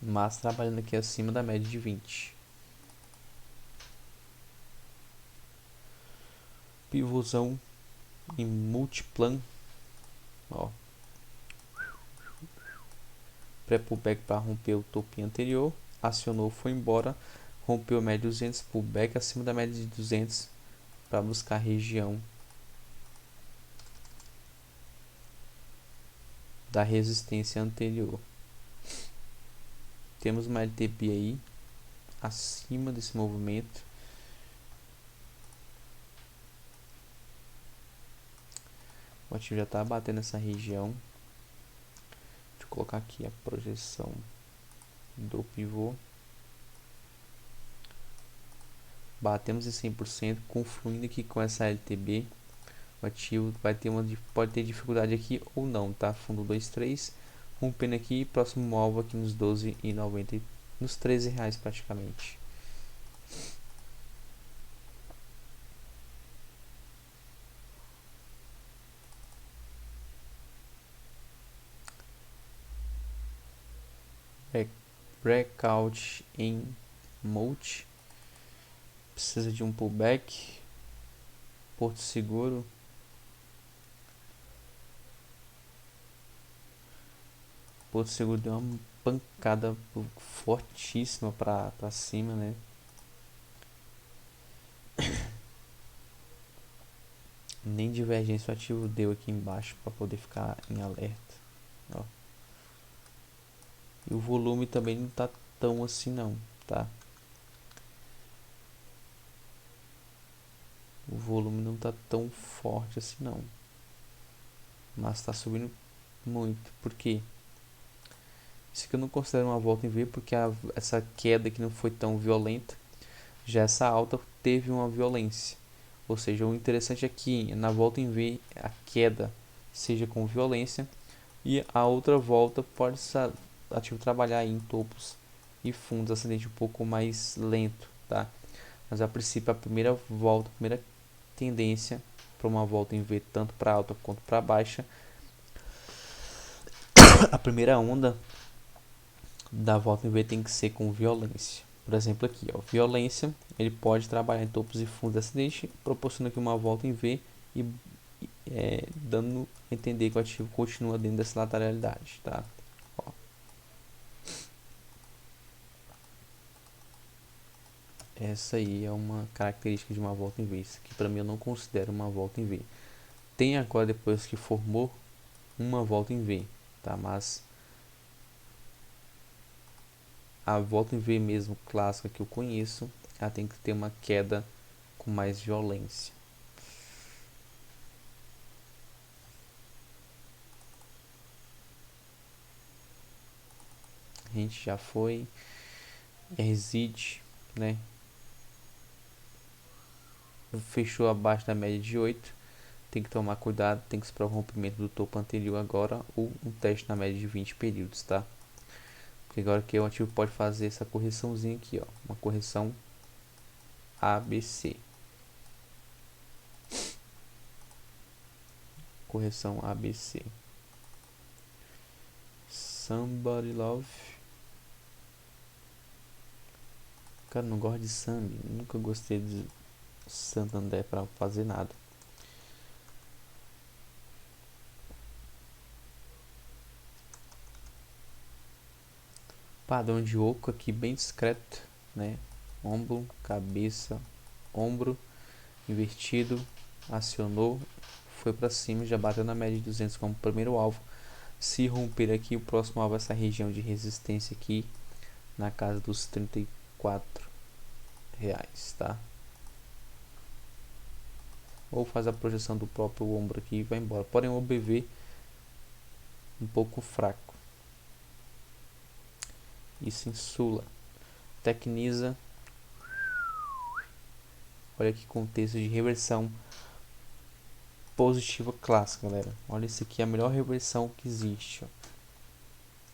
S1: Mas trabalhando aqui acima da média de 20. Pivôzão em multiplan, ó. Pré-pullback para romper o topinho anterior, acionou, foi embora, rompeu a média de 200, pullback acima da média de 200 para buscar a região da resistência anterior. Temos uma LTB aí acima desse movimento. O ativo já está batendo essa região. Deixa eu colocar aqui a projeção do pivô. Batemos em 100%, confluindo aqui com essa LTB. O ativo vai ter pode ter dificuldade aqui ou não, tá? Fundo 2-3, rompendo aqui, próximo alvo aqui nos 12,90, nos 13 reais praticamente. Breakout em multi, precisa de um pullback. Porto Seguro, deu uma pancada fortíssima para cima, né? Nem divergência o ativo deu aqui embaixo para poder ficar em alerta, ó. E o volume também não tá tão assim não, tá? O volume não tá tão forte assim não, mas tá subindo muito. Por quê? Isso aqui eu não considero uma volta em V, porque essa queda aqui não foi tão violenta. Já essa alta teve uma violência. Ou seja, o interessante aqui na volta em V, a queda seja com violência, e a outra volta pode ser ativo trabalhar em topos e fundos ascendente um pouco mais lento, tá? Mas a princípio a primeira volta, a primeira tendência para uma volta em V tanto para alta quanto para baixa, a primeira onda da volta em V tem que ser com violência. Por exemplo aqui, ó, violência, ele pode trabalhar em topos e fundos ascendente, proporcionando aqui uma volta em V e dando a entender que o ativo continua dentro dessa lateralidade, tá? Ó. Essa aí é uma característica de uma volta em V, isso aqui para mim eu não considero uma volta em V. Tem agora, depois que formou, uma volta em V, tá? Mas a volta em V mesmo clássica que eu conheço, ela tem que ter uma queda com mais violência. A gente já foi, reside, né? Fechou abaixo da média de 8. Tem que tomar cuidado, tem que esperar o rompimento do topo anterior agora ou um teste na média de 20 períodos, tá? Porque agora que o ativo pode fazer essa correçãozinha aqui, ó, uma correção ABC. Correção ABC. Somebody Love. Cara, não gosto de Sambi. Nunca gostei de Santander para fazer nada. Padrão de oco aqui bem discreto, né? Ombro, cabeça, ombro, invertido, acionou, foi para cima, já bateu na média de 200 como primeiro alvo. Se romper aqui, o próximo alvo é essa região de resistência aqui, na casa dos R$ 34, tá? Ou faz a projeção do próprio ombro aqui e vai embora. Porém o OBV um pouco fraco. Isso insula. Tecniza. Olha que contexto de reversão positiva clássica, galera. Olha, isso aqui é a melhor reversão que existe. Ó.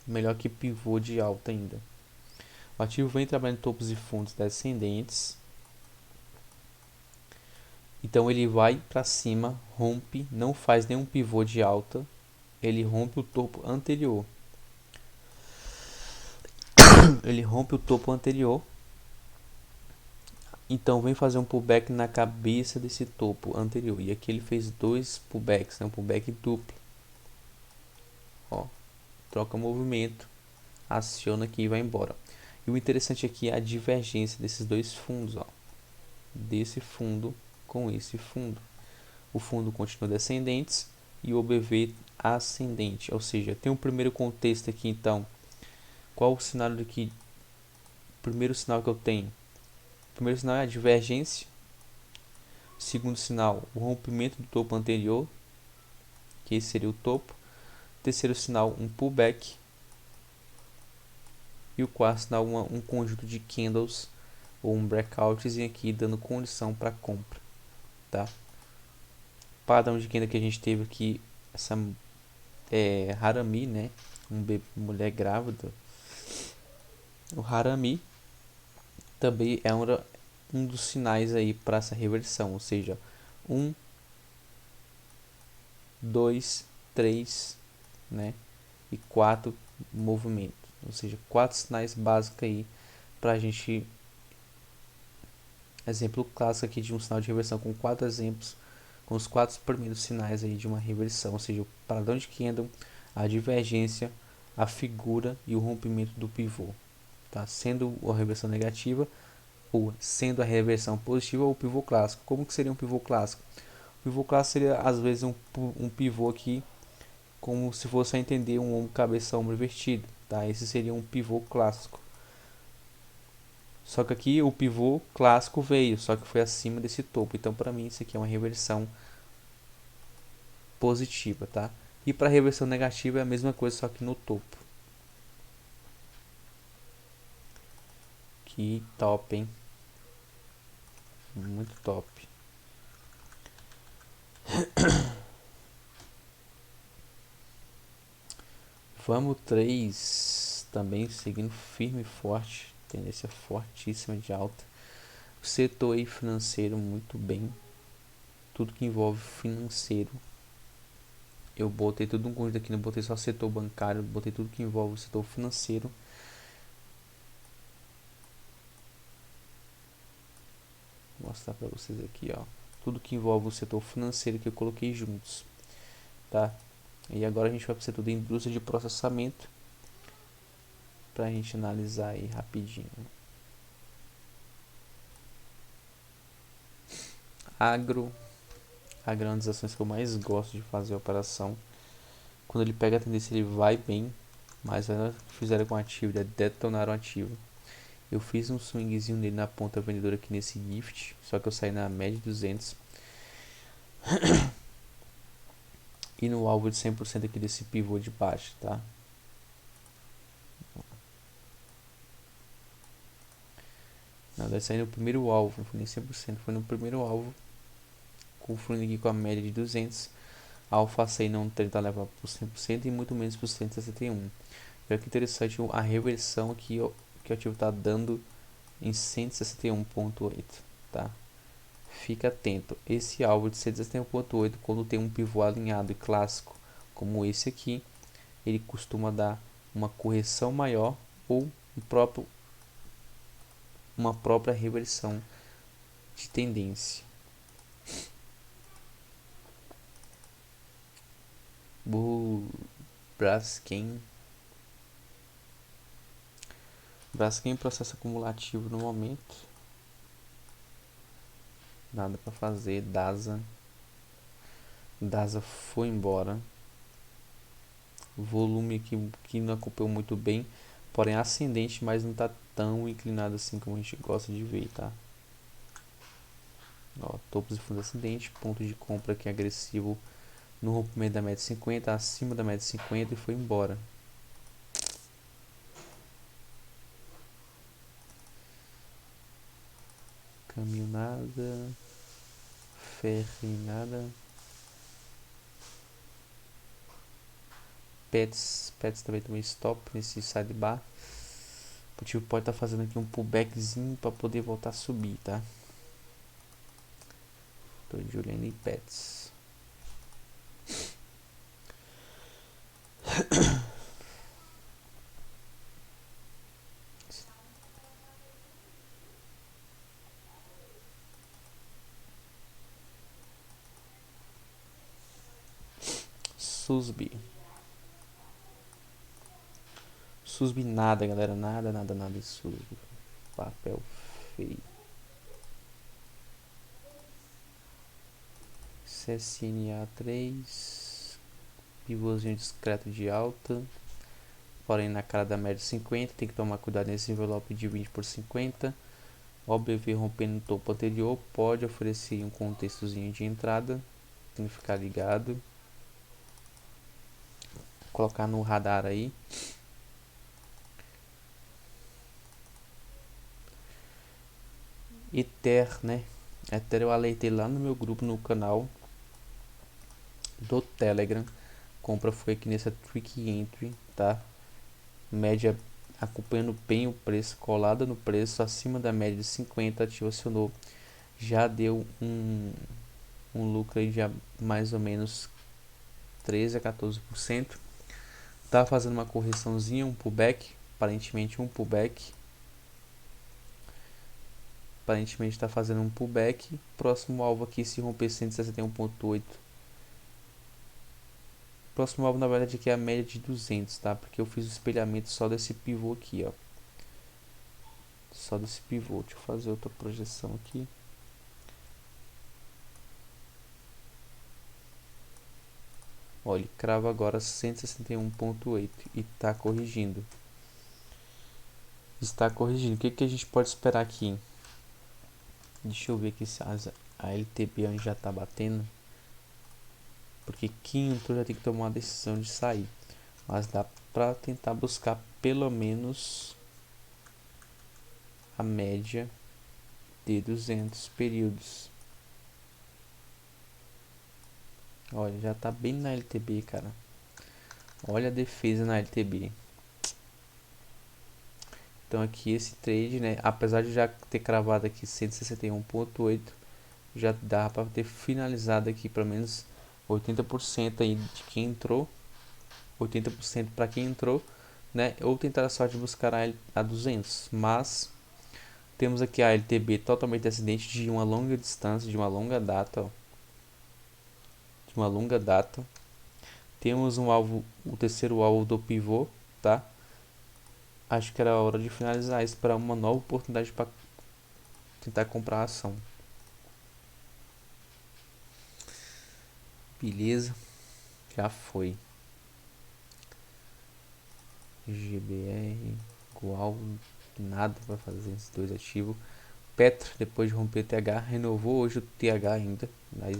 S1: Melhor que pivô de alta ainda. O ativo vem trabalhando em topos e fundos descendentes. Então ele vai para cima, rompe, não faz nenhum pivô de alta. Ele rompe o topo anterior. Ele rompe o topo anterior. Então vem fazer um pullback na cabeça desse topo anterior. E aqui ele fez dois pullbacks, né? Um pullback duplo. Ó, troca movimento, aciona aqui e vai embora. E o interessante aqui é a divergência desses dois fundos, ó. Desse fundo com esse fundo. O fundo continua descendente e o OBV ascendente. Ou seja, tem um primeiro contexto aqui então. Qual o cenário daqui? O primeiro sinal que eu tenho. O primeiro sinal é a divergência. O segundo sinal, o rompimento do topo anterior, que esse seria o topo. O terceiro sinal, um pullback. E o quarto sinal, um conjunto de candles ou um breakout aqui dando condição para compra, tá? Padrão de candle que a gente teve aqui, essa Harami, né? Mulher grávida. O Harami também é um dos sinais aí para essa reversão, ou seja, 1, 2, 3, né? E 4 movimentos, ou seja, 4 sinais básicos aí para a gente. Exemplo clássico aqui de um sinal de reversão com 4 exemplos, com os 4 primeiros sinais aí de uma reversão, ou seja, o padrão de candle, a divergência, a figura e o rompimento do pivô, tá? Sendo a reversão negativa ou sendo a reversão positiva ou o pivô clássico. Como que seria um pivô clássico? O pivô clássico seria às vezes um pivô aqui como se fosse a entender um ombro, cabeça, ombro invertido, tá? Esse seria um pivô clássico. Só que aqui o pivô clássico veio, só que foi acima desse topo. Então para mim isso aqui é uma reversão positiva, tá? E para reversão negativa é a mesma coisa, só que no topo. Que top, hein? Muito top. Vamos 3 também seguindo firme e forte, tendência fortíssima de alta. O setor aí financeiro muito bem, tudo que envolve financeiro. Eu botei tudo um conjunto aqui, não botei só setor bancário, botei tudo que envolve o setor financeiro. Vou mostrar para vocês aqui, ó, tudo que envolve o setor financeiro que eu coloquei juntos, tá? E agora a gente vai para o setor da indústria de processamento para a gente analisar aí rapidinho. Agro é uma das ações que eu mais gosto de fazer a operação. Quando ele pega a tendência ele vai bem, mas elas fizeram com ativo, detonaram ativo. Eu fiz um swingzinho nele na ponta vendedora aqui nesse gift, só que eu saí na média de 200. E no alvo de 100% aqui desse pivô de baixo, tá? Não, vai sair no primeiro alvo, não foi nem 100%, foi no primeiro alvo. Confundindo aqui com a média de 200. A alfa aí não tentar levar por 100% e muito menos por 161. Olha que interessante a reversão aqui ó, que o ativo está dando em 161.8, tá? Fica atento, esse alvo de 161.8 quando tem um pivô alinhado e clássico como esse aqui, ele costuma dar uma correção maior ou uma própria reversão de tendência. Braskem Braskem, processo acumulativo no momento. Nada para fazer. DASA foi embora. Volume aqui que não acompanhou muito bem, porém ascendente, mas não está tão inclinado assim como a gente gosta de ver, tá? Ó, topos e fundos ascendente, ponto de compra aqui agressivo no rompimento da média de 50, acima da média de 50 e foi embora. Caminho nada, ferro nada. Pets também tomei stop nesse sidebar. O motivo pode estar fazendo aqui um pullbackzinho para poder voltar a subir, tá? Tô de olho em Pets. Susby nada, galera, nada de Susby. Papel feio. CSNA 3, pivôzinho discreto de alta, porém na cara da média 50, tem que tomar cuidado nesse envelope de 20 por 50. OBV rompendo o topo anterior, pode oferecer um contextozinho de entrada, tem que ficar ligado. Colocar no radar aí. Ether, né? Ether eu alertei lá no meu grupo, no canal do Telegram. Compra foi aqui nessa trick entry, tá? Média acompanhando bem o preço, colada no preço, acima da média de 50, acionou. Já deu um lucro aí de mais ou menos 13 a 14%. Tá fazendo uma correçãozinha, um pullback, aparentemente um pullback. Aparentemente está fazendo um pullback. Próximo alvo aqui, se romper 161.8. Próximo alvo na verdade aqui é a média de 200, tá? Porque eu fiz o espelhamento só desse pivô aqui, ó. Só desse pivô. Deixa eu fazer outra projeção aqui. Olha, ele crava agora 161.8 e está corrigindo. Está corrigindo. O que a gente pode esperar aqui? Deixa eu ver aqui se a LTB já está batendo. Porque quem entrou já tem que tomar uma decisão de sair. Mas dá para tentar buscar pelo menos a média de 200 períodos. Olha, já tá bem na LTB, cara. Olha a defesa na LTB. Então aqui esse trade, né, apesar de já ter cravado aqui 161.8, já dá para ter finalizado aqui pelo menos 80% aí de quem entrou, 80% para quem entrou, né, ou tentar a sorte de buscar a 200, mas temos aqui a LTB totalmente descendente de uma longa distância, de uma longa data, ó. De uma longa data. Temos um alvo, o terceiro alvo do pivô, tá? Acho que era a hora de finalizar isso para uma nova oportunidade para tentar comprar a ação. Beleza, já foi. GBR igual, nada para fazer esses dois ativos. Petro, depois de romper o TH, renovou hoje o TH ainda,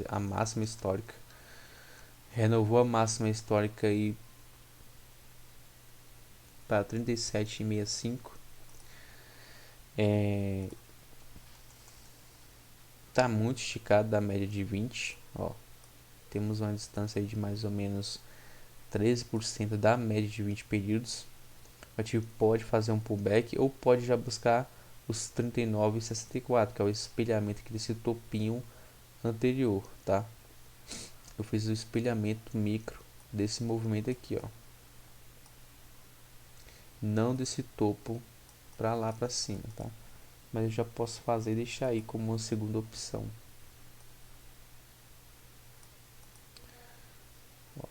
S1: a máxima histórica. Renovou a máxima histórica aí para 37,65. Tá muito esticado da média de 20, ó. Temos uma distância aí de mais ou menos 13% da média de 20 períodos. O ativo pode fazer um pullback ou pode já buscar os 39,64, que é o espelhamento aqui desse topinho anterior, tá? Eu fiz o espelhamento micro desse movimento aqui, ó. Não desse topo para lá para cima, tá? Mas eu já posso fazer e deixar aí como uma segunda opção. Ó,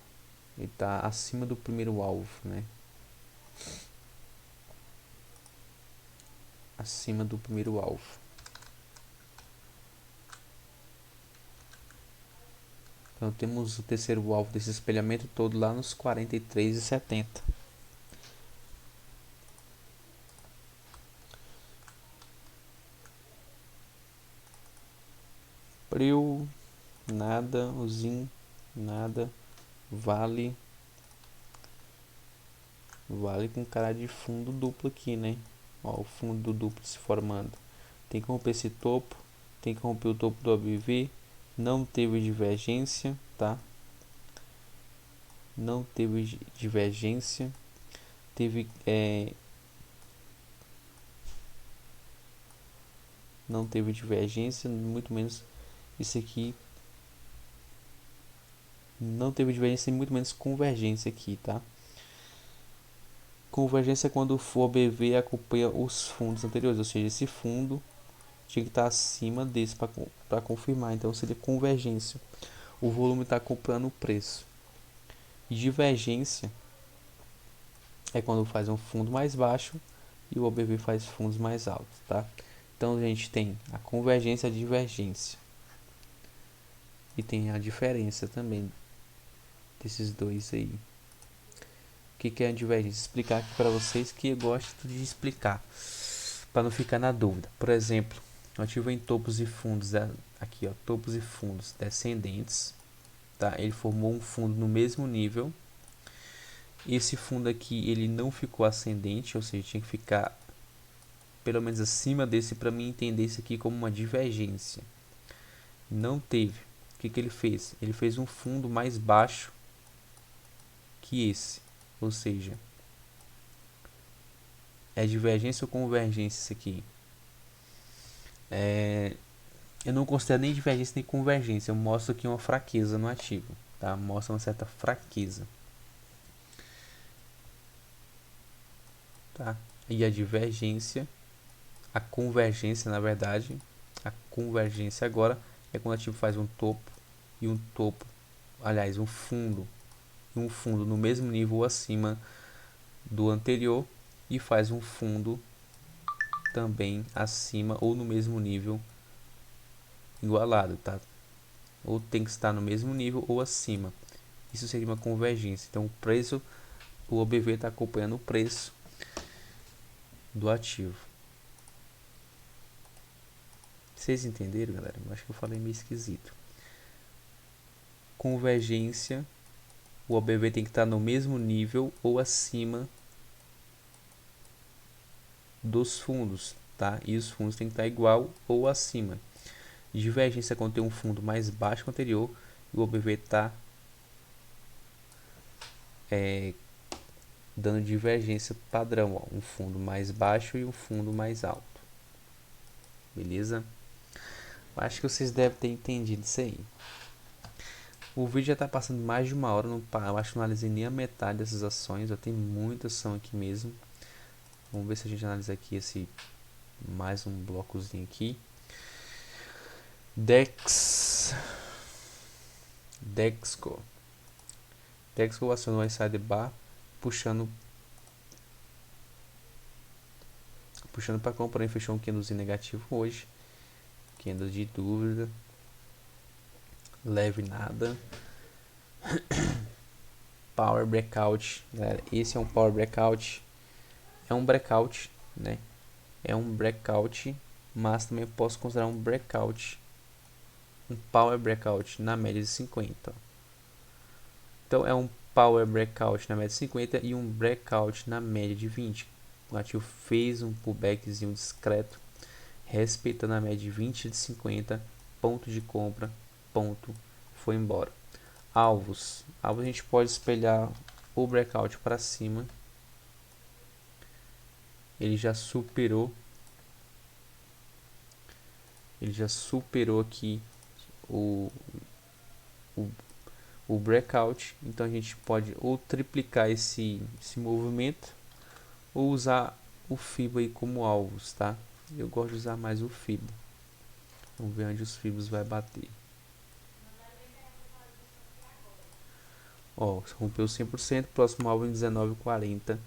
S1: ele tá acima do primeiro alvo, né? acima do primeiro alvo. Então temos o terceiro alvo desse espelhamento todo lá nos 43,70. Pril, nada, Uzin, nada, Vale com cara de fundo duplo aqui, né? Ó, o fundo do duplo se formando. Tem que romper esse topo, tem que romper o topo do OBV. Não teve divergência, tá? Não teve divergência. Teve não teve divergência, muito menos isso aqui. Não teve divergência e muito menos convergência aqui, tá? Convergência é quando o OBV acompanha os fundos anteriores, ou seja, esse fundo tinha que estar acima desse para confirmar, então seria convergência. O volume está acompanhando o preço. E divergência é quando faz um fundo mais baixo e o OBV faz fundos mais altos, tá? Então a gente tem a convergência e a divergência. E tem a diferença também desses dois aí. O que é a divergência? Explicar aqui para vocês que eu gosto de explicar, para não ficar na dúvida. Por exemplo, eu tive em topos e fundos, aqui ó, topos e fundos descendentes, tá? Ele formou um fundo no mesmo nível. Esse fundo aqui ele não ficou ascendente, ou seja, tinha que ficar pelo menos acima desse para mim entender isso aqui como uma divergência. Não teve. O que ele fez? Ele fez um fundo mais baixo que esse, ou seja, é divergência ou convergência isso aqui? Eu não considero nem divergência nem convergência, eu mostro aqui uma fraqueza no ativo, tá? Mostra uma certa fraqueza, tá? E a divergência, a convergência na verdade, a convergência agora é quando o ativo faz um topo e um topo, aliás, um fundo e um fundo no mesmo nível ou acima do anterior e faz um fundo também acima ou no mesmo nível igualado, tá? Ou tem que estar no mesmo nível ou acima. Isso seria uma convergência. Então o preço, o OBV está acompanhando o preço do ativo. Vocês entenderam, galera? Eu acho que eu falei meio esquisito. Convergência, o OBV tem que estar no mesmo nível ou acima dos fundos, tá? E os fundos tem que estar igual ou acima. Divergência é quando tem um fundo mais baixo que o anterior e o OBV está dando divergência padrão, ó, um fundo mais baixo e um fundo mais alto. Beleza? Acho que vocês devem ter entendido isso aí. O vídeo já está passando mais de uma hora, eu acho que não analisei nem a metade dessas ações, já tem muita ação aqui mesmo. Vamos ver se a gente analisa aqui esse mais um blocozinho aqui. Dexco acionou a inside bar, puxando para comprar e fechou um candlezinho negativo hoje. Candle de dúvida, leve nada. Power breakout, galera, esse é um power breakout, é um breakout, né? É um breakout, mas também posso considerar um breakout, um power breakout na média de 50. Então é um power breakout na média de 50 e um breakout na média de 20. O ativo fez um pullbackzinho discreto, respeitando a média de 20 de 50, ponto de compra, ponto, foi embora. Alvos a gente pode espelhar o breakout para cima, ele já superou aqui o breakout, então a gente pode ou triplicar esse movimento ou usar o FIBA aí como alvos, tá? Eu gosto de usar mais o FIBA. Vamos ver onde os FIBAs vai bater. Ó, rompeu 100%, próximo alvo em 19,40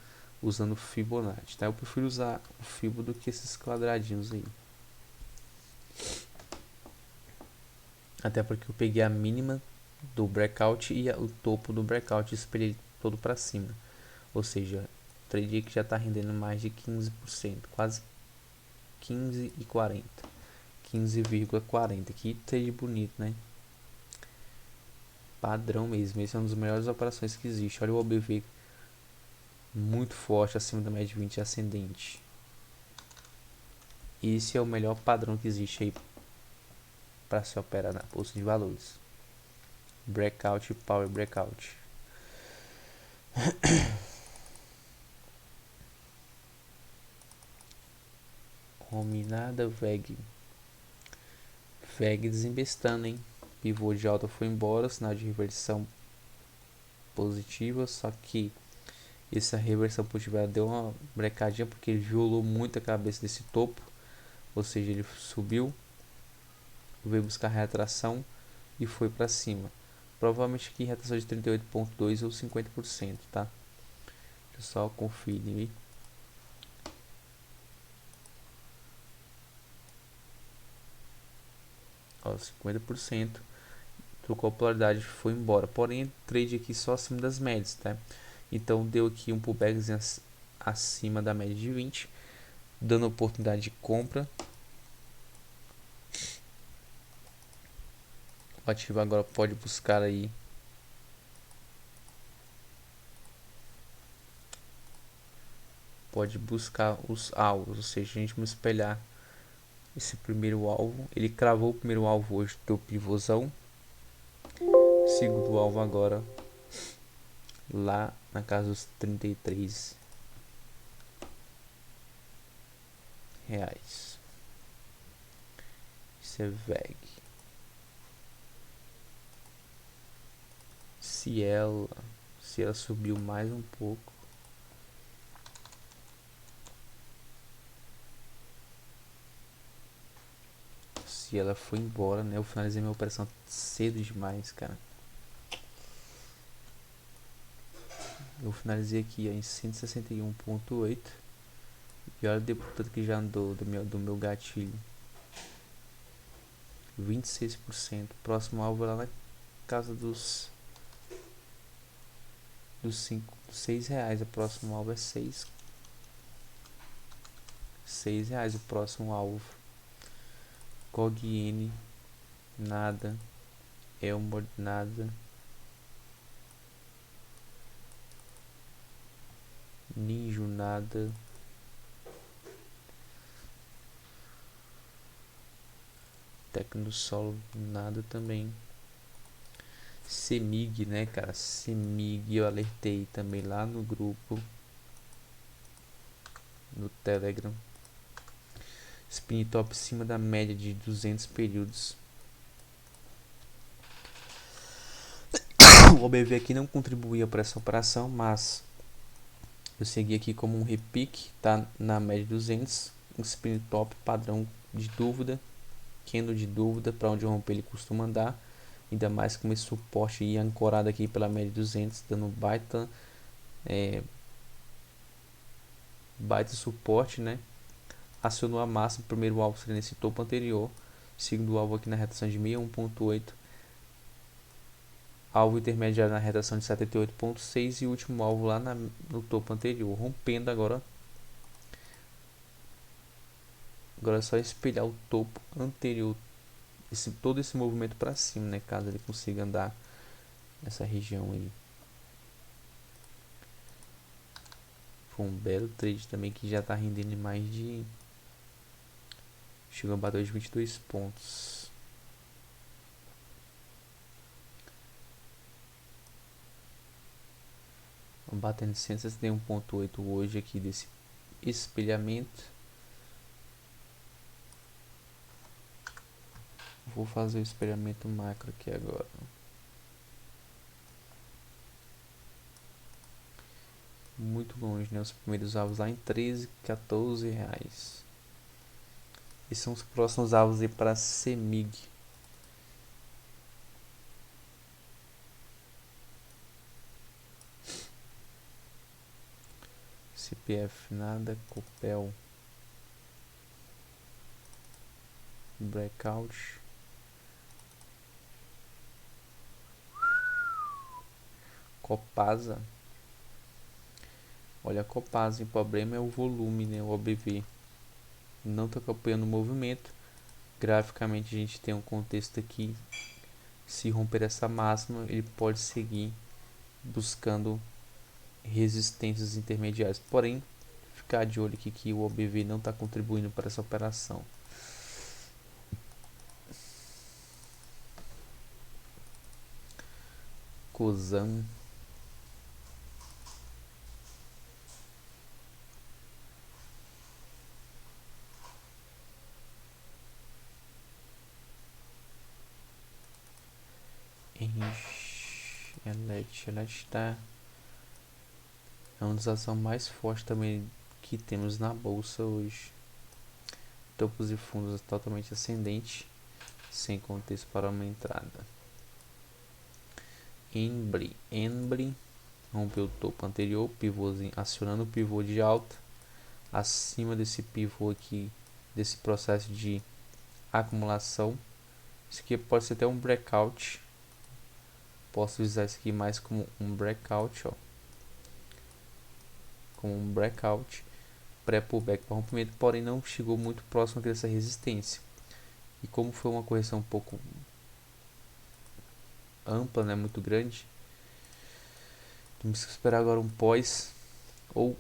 S1: usando Fibonacci, tá? Eu prefiro usar o Fibo do que esses quadradinhos aí. Até porque eu peguei a mínima do breakout e o topo do breakout e espelhei todo para cima. Ou seja, trade que já está rendendo mais de 15%, quase 15,40. 15,40. Que trade bonito, né? Padrão mesmo. Esse é uma das melhores operações que existe. Olha o OBV muito forte acima da média de 20 ascendente. Esse é o melhor padrão que existe aí para se operar na bolsa de valores. Breakout, power breakout. Combinada VEG. VEG desembestando, hein? Pivô de alta foi embora, sinal de reversão positiva, só que essa reversão positiva deu uma brecadinha porque ele violou muito a cabeça desse topo, ou seja, ele subiu, veio buscar retração e foi para cima. Provavelmente aqui retração de 38,2 ou 50%, tá? Deixa eu só conferir. Ó, 50%. Trocou a polaridade, foi embora. Porém, trade aqui só acima das médias, tá? Então deu aqui um pullback acima da média de 20, dando oportunidade de compra. O ativo agora pode buscar aí os alvos, ou seja, a gente vai espelhar esse primeiro alvo. Ele cravou o primeiro alvo hoje do pivôzão. Segundo alvo agora lá na casa dos 33 reais. Isso é VEG. Se ela subiu mais um pouco, se ela foi embora, né? Eu finalizei minha operação cedo demais, cara. Eu finalizei aqui ó, em 161,8. E olha o deputado que já andou do meu gatilho. 26%. Próximo alvo lá na casa dos 6 reais. O próximo alvo é 6 reais. O próximo alvo. COGN nada. Elmore nada. Ninjo nada. Tecnosolo nada também. Semig, né, cara? Semig eu alertei também lá no grupo, no Telegram. Spin top acima da média de 200 períodos. O OBV aqui não contribuía para essa operação, mas eu segui aqui como um repique, tá na média de 200. Um spin top padrão de dúvida, candle de dúvida, para onde romper ele costuma andar. Ainda mais com esse suporte aí ancorado aqui pela média de 200, dando baita suporte, né? Acionou a máxima, primeiro alvo seria nesse topo anterior, segundo alvo aqui na retração de 61,8, alvo intermediário na retração de 78,6 e último alvo lá no topo anterior, rompendo agora é só espelhar o topo anterior, todo esse movimento para cima, né, caso ele consiga andar nessa região aí. Foi um belo trade também que já está rendendo mais de, chegou a bater de 22 pontos. Batendo 161,8 hoje aqui desse espelhamento. Vou fazer o espelhamento macro aqui agora. Muito longe, né? Os primeiros alvos lá em 13, 14 reais. Esses são os próximos alvos aí para Semig. Esse PF nada, Copel Breakout, Copasa. Olha a Copasa, o problema é o volume, né, o OBV não está acompanhando o movimento. Graficamente a gente tem um contexto aqui, se romper essa máxima ele pode seguir buscando resistências intermediárias, porém ficar de olho aqui que o OBV não está contribuindo para essa operação. Cosan, Elet está é uma das ações mais fortes também que temos na bolsa hoje. Topos e fundos totalmente ascendente, sem contexto para uma entrada. Embry rompeu o topo anterior, pivôzinho, acionando o pivô de alta, acima desse pivô aqui, desse processo de acumulação. Isso aqui pode ser até um breakout. Posso usar isso aqui mais como um breakout, ó. Como um breakout pré-pullback para rompimento, porém não chegou muito próximo dessa resistência. E como foi uma correção um pouco ampla, né, muito grande, temos que esperar agora um pós ou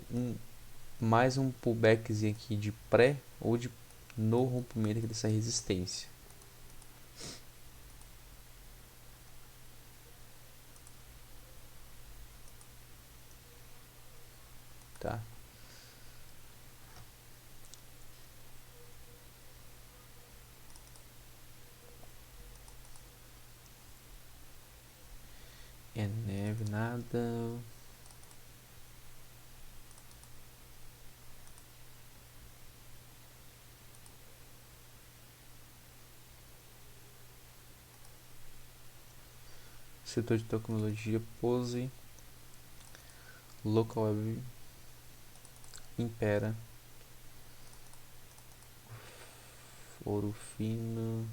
S1: mais um pullbackzinho aqui de pré ou de no rompimento aqui dessa resistência. Tá? É neve, nada. Setor de tecnologia, Pose, Local Web, Impera, Ouro Fino,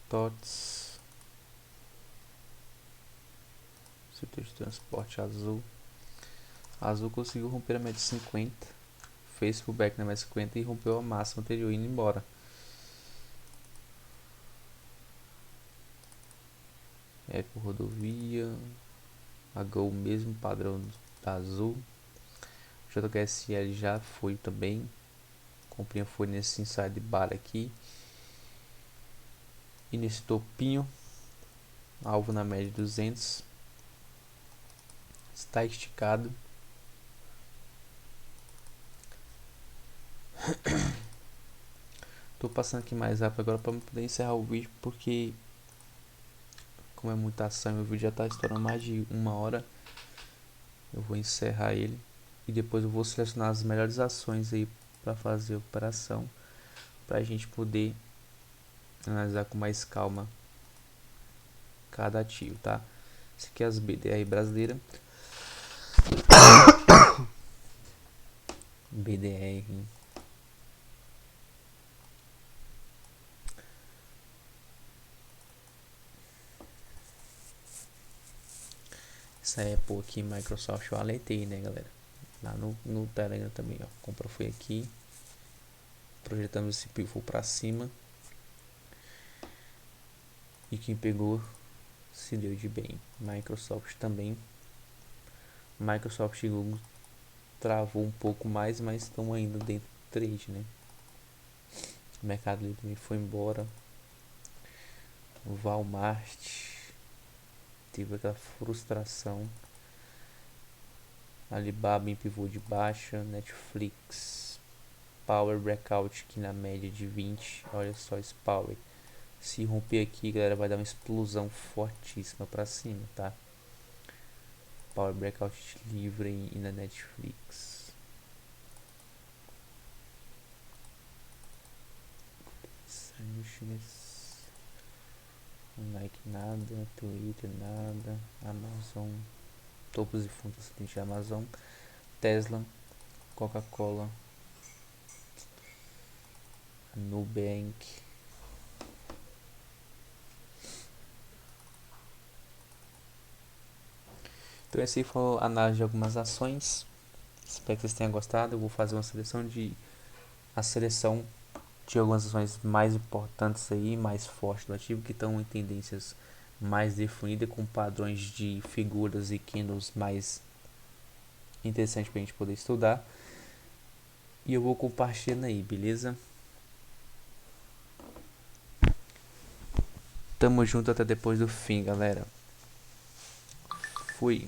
S1: TOTS, setor de transporte, Azul. Azul conseguiu romper a média de 50, fez pullback na média de 50 e rompeu a máxima anterior indo embora. Eco Rodovia, a Gol mesmo padrão da Azul. JHSL já foi também. Comprinha foi nesse inside bar aqui. E nesse topinho, alvo na média de 200. Está esticado. Tô passando aqui mais rápido agora para poder encerrar o vídeo, porque como é muita ação, meu vídeo já está estourando mais de 1 hora. Eu vou encerrar ele e depois eu vou selecionar as melhores ações aí para fazer a operação, para a gente poder analisar com mais calma cada ativo, tá? Esse aqui é as BDR brasileira. BDR. Essa Apple aqui, Microsoft, eu alertei, né, galera? Lá no Telegram também, ó. A compra foi aqui. Projetamos esse pivô para cima. E quem pegou se deu de bem. Microsoft também. Microsoft e Google travou um pouco mais, mas estão ainda dentro do trade, né? O Mercado Livre também foi embora. O Walmart teve aquela frustração. Alibaba em pivô de baixa. Netflix Power Breakout aqui na média de 20. Olha só esse Power. Se romper aqui, galera, vai dar uma explosão fortíssima para cima, tá? Power Breakout livre e na Netflix. Nike nada, Twitter nada, Amazon, topos e fundos de Amazon, Tesla Coca-Cola, Nubank. Então esse foi a análise de algumas ações. Espero que vocês tenham gostado. Eu vou fazer uma seleção de algumas ações mais importantes aí, mais fortes do ativo, que estão em tendências mais definidas, com padrões de figuras e candles mais interessantes para a gente poder estudar. E eu vou compartilhando aí, beleza? Tamo junto até depois do fim, galera. Fui.